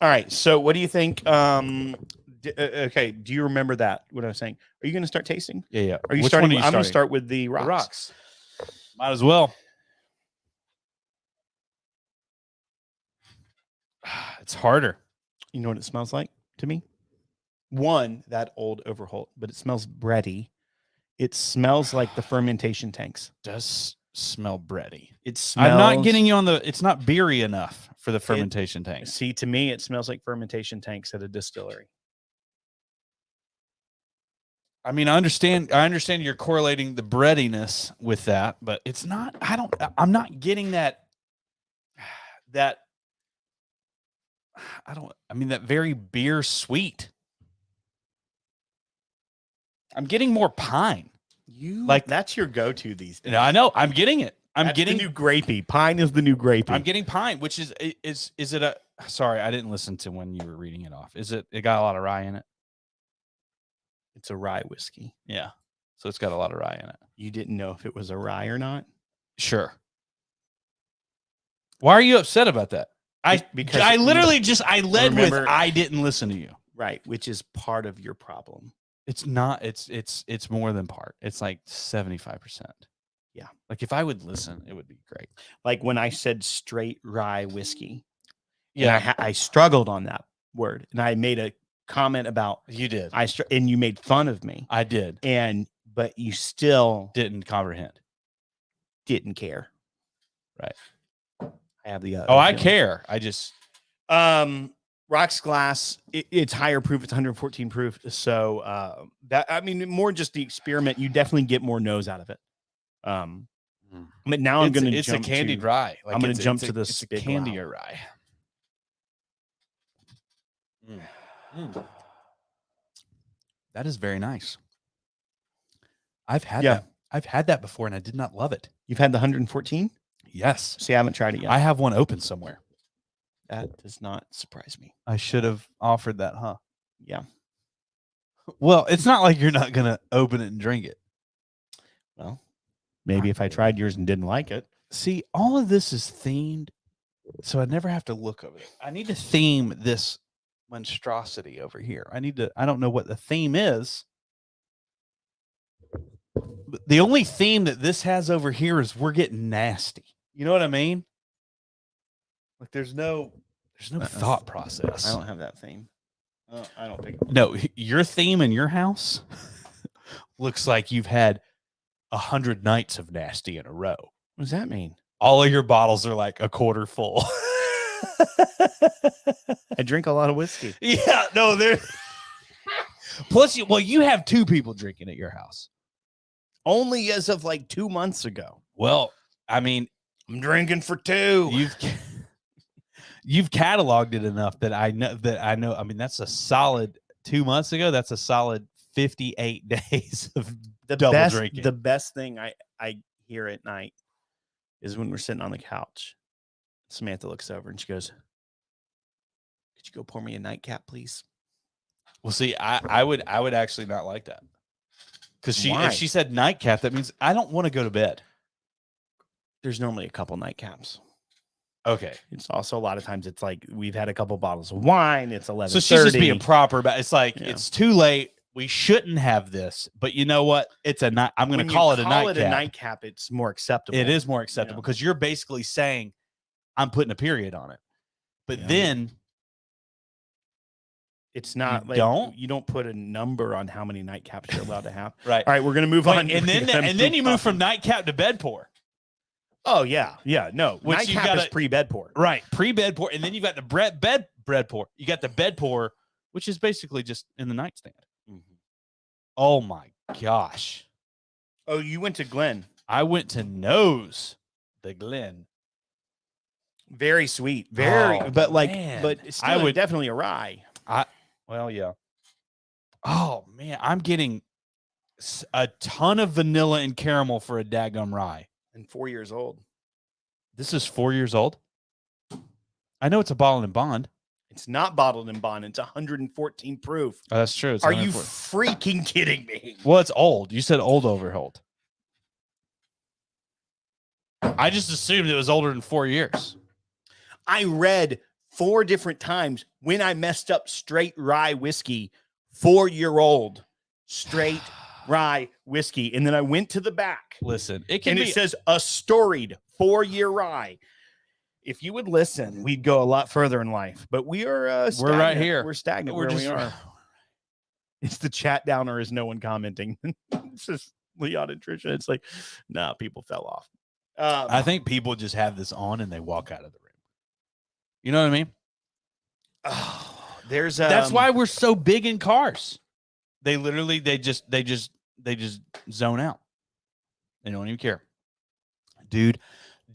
All right. So what do you think? Okay. Do you remember that? What I was saying? Are you going to start tasting? Yeah. Are you starting? I'm going to start with the rocks. The rocks. Might as well. It's harder. You know what it smells like to me? One, that old Overholt, but it smells bready. It smells like the fermentation tanks. Does smell bready. It smells. I'm not getting you on the. It's not beery enough for the fermentation tanks. See, to me, it smells like fermentation tanks at a distillery. I mean, I understand you're correlating the breadiness with that, but it's not. I'm not getting that. I mean, that very beer sweet. I'm getting more pine. That's your go-to these days. I know. I'm getting it. That's getting the new grapey. Pine is the new grapey. I'm getting pine, which is it a? Sorry, I didn't listen to when you were reading it off. It got a lot of rye in it? It's a rye whiskey. Yeah, so it's got a lot of rye in it. You didn't know if it was a rye or not? Sure. Why are you upset about that? Because I literally I led with I didn't listen to you. Right, which is part of your problem. It's not. It's more than part. It's like 75%. Yeah. Like if I would listen, it would be great. Like when I said straight rye whiskey. Yeah. I struggled on that word, and I made a comment about you did. And you made fun of me. I did. But you still didn't comprehend. Didn't care. Right. I have the I care. I just Rocks Glass, it's higher proof. It's 114 proof. So more just the experiment. You definitely get more nose out of it. But now I'm going to jump. It's a candied rye. I'm going to jump to this big candy rye. That is very nice. I've had that. I've had that before, and I did not love it. You've had the 114? Yes. See, I haven't tried it yet. I have one open somewhere. That does not surprise me. I should have offered that, huh? Yeah. Well, it's not like you're not going to open it and drink it. Well, maybe if I tried yours and didn't like it. See, all of this is themed, so I never have to look over it. I need to theme this monstrosity over here. I don't know what the theme is. But the only theme that this has over here is we're getting nasty. You know what I mean? Like there's no thought process. I don't have that theme. I don't think. No, your theme in your house looks like you've had 100 nights of nasty in a row. What does that mean? All of your bottles are like a quarter full. I drink a lot of whiskey. Yeah, no, there. Plus, you have two people drinking at your house. Only as of like 2 months ago. Well, I mean, I'm drinking for two. You've cataloged it enough that I know. I mean, that's a solid 2 months ago. That's a solid 58 days of double drinking. The best thing I hear at night is when we're sitting on the couch. Samantha looks over and she goes, "Could you go pour me a nightcap, please?" Well, see, I would actually not like that. Because Why? If she said nightcap, that means I don't want to go to bed. There's normally a couple nightcaps. Okay. It's also a lot of times it's like we've had a couple bottles of wine. It's 11:30. So she's just being proper, but it's like it's too late. We shouldn't have this, but you know what? It's a night. I'm going to call it a nightcap. Call it a nightcap. It's more acceptable. It is more acceptable because you're basically saying I'm putting a period on it. But then it's not you don't put a number on how many nightcaps you're allowed to have. Right. All right, we're going to move on. And then you move from nightcap to bed pour. Oh yeah. No. Which nightcap is pre-bed pour. Right. Pre-bed pour. And then you've got the bread pour. You got the bed pour, which is basically just in the nightstand. Mm-hmm. Oh my gosh. Oh, you went to Glen. I went to Nose the Glen. Very sweet. But still definitely a rye. Well, yeah. Oh man, I'm getting a ton of vanilla and caramel for a daggum rye. And 4 years old. This is 4 years old? I know it's a bottled in bond. It's not bottled in bond. It's 114 proof. Oh, that's true. Are you freaking kidding me? Well, it's old. You said old overhold. I just assumed it was older than 4 years. I read 4 different times when I messed up straight rye whiskey, 4-year-old straight rye whiskey. And then I went to the back. Listen, it says a storied 4-year rye. If you would listen, we'd go a lot further in life. But we're right here. We're stagnant. We're just, we are. It's the chat down, or is no one commenting? It's just Leon and Trisha. It's like, nah, people fell off. I think people just have this on and they walk out of the room. You know what I mean? Oh, there's that's why we're so big in cars. They just zone out. They don't even care. Dude,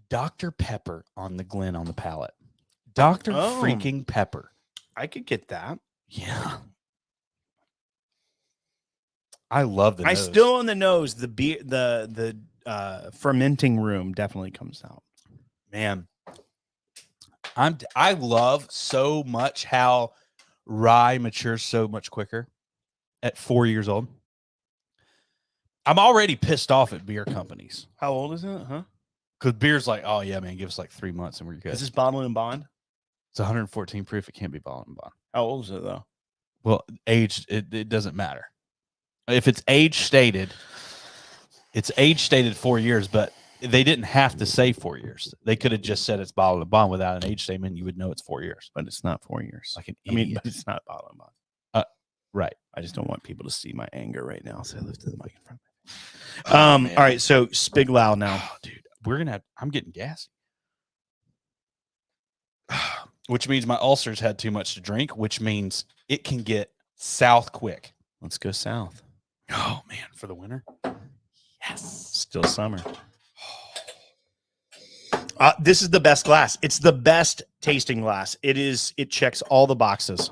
Dr. Pepper on the Glen on the palate. Dr. freaking Pepper. I could get that. Yeah. I love the I nose. still on the nose. The beer, the fermenting room definitely comes out. Man, I love so much how rye matures so much quicker at 4 years old. I'm already pissed off at beer companies. How old is it? Huh? Because beer's like, oh yeah, man, give us like 3 months and we're good. Is this bottled and bond? It's 114 proof. It can't be bottled and bond. How old is it though? Well, aged, it doesn't matter. If it's age stated, it's age stated 4 years, but they didn't have to say 4 years. They could have just said it's bottled and bond without an age statement. You would know it's 4 years. But it's not 4 years. Like an I mean, idiot. but it's not bottled and bond. Right. I just don't want people to see my anger right now, so I lifted the mic in front of me. Oh, all right, so Spiglau now. Oh, dude, I'm getting gassy. Which means my ulcers had too much to drink, which means it can get south quick. Let's go south. Oh man, for the winter. Yes. Still summer. This is the best glass. It's the best tasting glass. It checks all the boxes.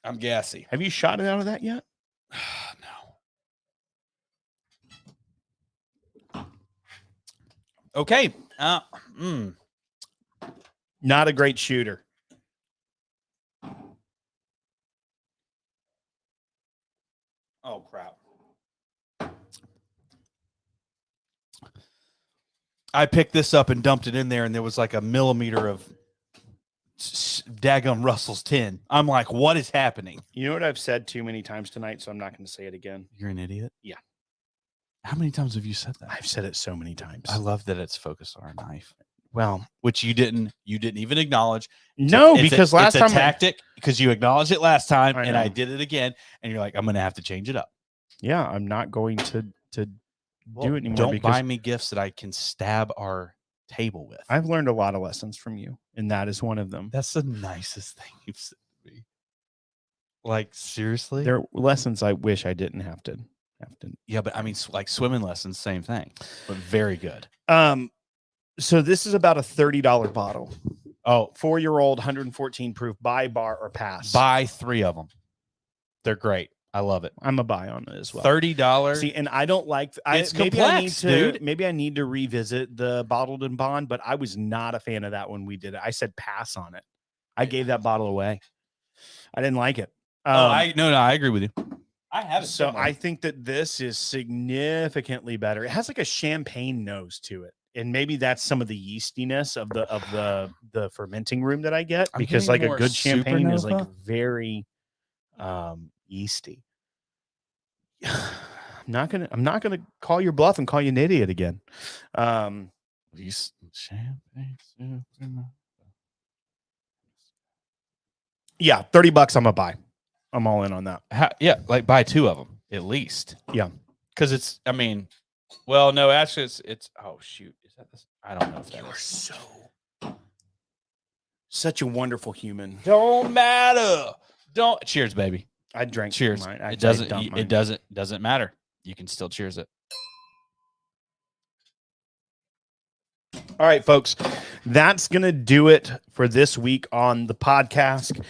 I'm gassy. Have you shot it out of that yet? No. Okay. Not a great shooter. Oh, crap. I picked this up and dumped it in there, and there was like a millimeter of daggum Russell's tin. I'm like, what is happening? You know what I've said too many times tonight, so I'm not going to say it again. You're an idiot? Yeah. How many times have you said that? I've said it so many times. I love that it's focused on our knife. Well, which you didn't even acknowledge. No, because last time it's a tactic, because you acknowledged it last time and know. I did it again, and you're like, I'm gonna have to change it up. Yeah, I'm not going to do it anymore. Don't buy me gifts that I can stab our table with. I've learned a lot of lessons from you, and that is one of them. That's the nicest thing you've said to me. Like, seriously? There are lessons I wish I didn't have to. Yeah, but I mean, like swimming lessons, same thing, but very good. So this is about a $30 bottle. Oh, 4-year-old, 114 proof, buy, bar, or pass. Buy 3 of them. They're great. I love it. I'm a buy on it as well. $30. See, and I don't like. It's complex, dude. Maybe I need to revisit the bottled and bond, but I was not a fan of that when we did it. I said pass on it. I gave that bottle away. I didn't like it. I agree with you. I have it. So I think that this is significantly better. It has like a champagne nose to it. And maybe that's some of the yeastiness of the fermenting room that I get, because like a good champagne is like very yeasty. I'm not gonna call your bluff and call you an idiot again. Champagne Supernova. Yeah, $30 I'm a buy. I'm all in on that. Like buy 2 of them at least. Yeah, because it's. I mean, well, no, actually, it's. Oh shoot, is that this? I don't know if that is. Such a wonderful human. Don't matter. Don't. Cheers, baby. I drank. Cheers. Mine. It doesn't. It doesn't matter. You can still cheers it. All right, folks. That's gonna do it for this week on the podcast.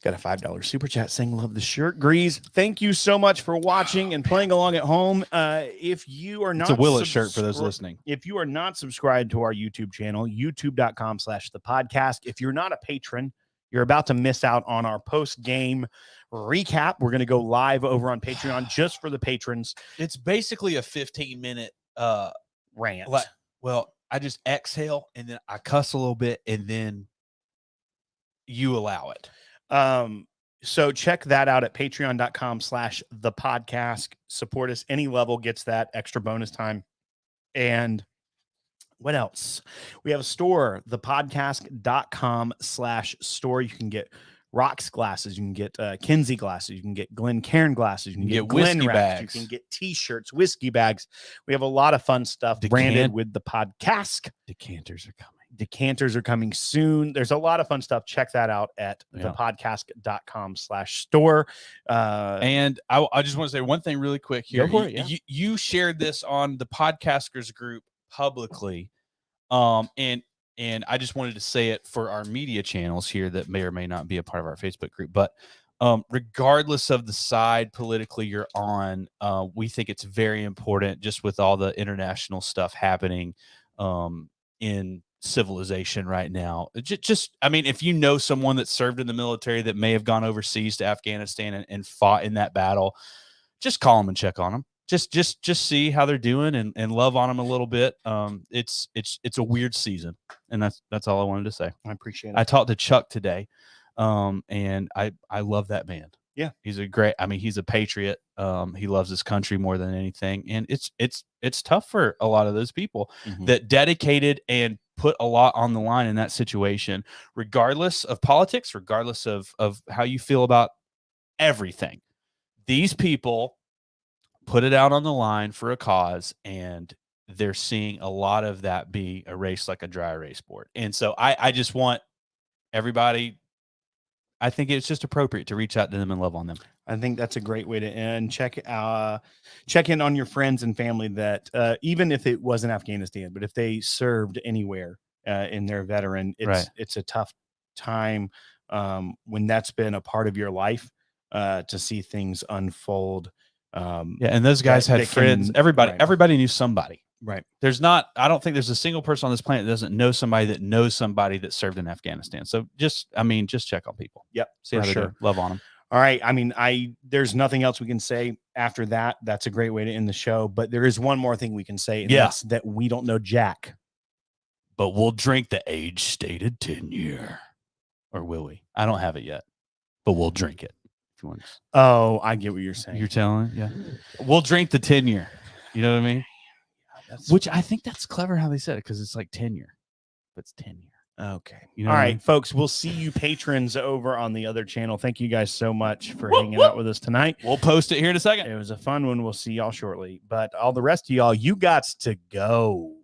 Got a $5 super chat saying love the shirt. Greeze, thank you so much for watching and playing along at home. If you are not, it's a Willis shirt for those listening. If you are not subscribed to our YouTube channel, youtube.com/thepodcast. If you're not a patron, you're about to miss out on our post-game recap. We're going to go live over on Patreon just for the patrons. It's basically a 15-minute rant. Well, I just exhale and then I cuss a little bit and then you allow it. So check that out at patreon.com/thepodcast. Support us. Any level gets that extra bonus time. And what else? We have a store, thepodcast.com/store. You can get Rocks glasses. You can get Kinsey glasses. You can get Glencairn glasses. You can get whiskey Glen bags. You can get t-shirts, whiskey bags. We have a lot of fun stuff branded with the podcast. Decanters are coming. Decanters are coming soon. There's a lot of fun stuff. Check that out at thepodcast.com/store. And I just want to say one thing really quick here. Go for it, yeah. You shared this on the Podcasters group publicly. And and I just wanted to say it for our media channels here that may or may not be a part of our Facebook group. But regardless of the side politically you're on, we think it's very important, just with all the international stuff happening in civilization right now. I mean, if you know someone that served in the military that may have gone overseas to Afghanistan and fought in that battle, just call them and check on them. Just see how they're doing and love on them a little bit. It's a weird season, and that's all I wanted to say. I appreciate it. I talked to Chuck today, and I love that man. Yeah, he's a patriot. He loves his country more than anything, and it's tough for a lot of those people that dedicated and put a lot on the line in that situation, regardless of politics, regardless of how you feel about everything. These people put it out on the line for a cause, and they're seeing a lot of that be erased like a dry erase board. And so I just want everybody, I think it's just appropriate to reach out to them and love on them. I think that's a great way to end. Check in on your friends and family that even if it wasn't Afghanistan, but if they served anywhere in their veteran, it's a tough time when that's been a part of your life to see things unfold. And those guys had friends. Everybody knew somebody. Right. I don't think there's a single person on this planet that doesn't know somebody that knows somebody that served in Afghanistan. So just check on people. Yep. See how they're doing. Love on them. All right. I mean, there's nothing else we can say after that. That's a great way to end the show. But there is one more thing we can say. And that's that we don't know Jack. But we'll drink the age-stated tenure. Or will we? I don't have it yet. But we'll drink it. If you want. Oh, I get what you're saying. You're telling? Yeah. We'll drink the tenure. You know what I mean? Which I think that's clever how they said it, because it's like tenure. But it's tenure. Okay. All right, folks. We'll see you patrons over on the other channel. Thank you guys so much for hanging out with us tonight. We'll post it here in a second. It was a fun one. We'll see y'all shortly. But all the rest of y'all, you got to go.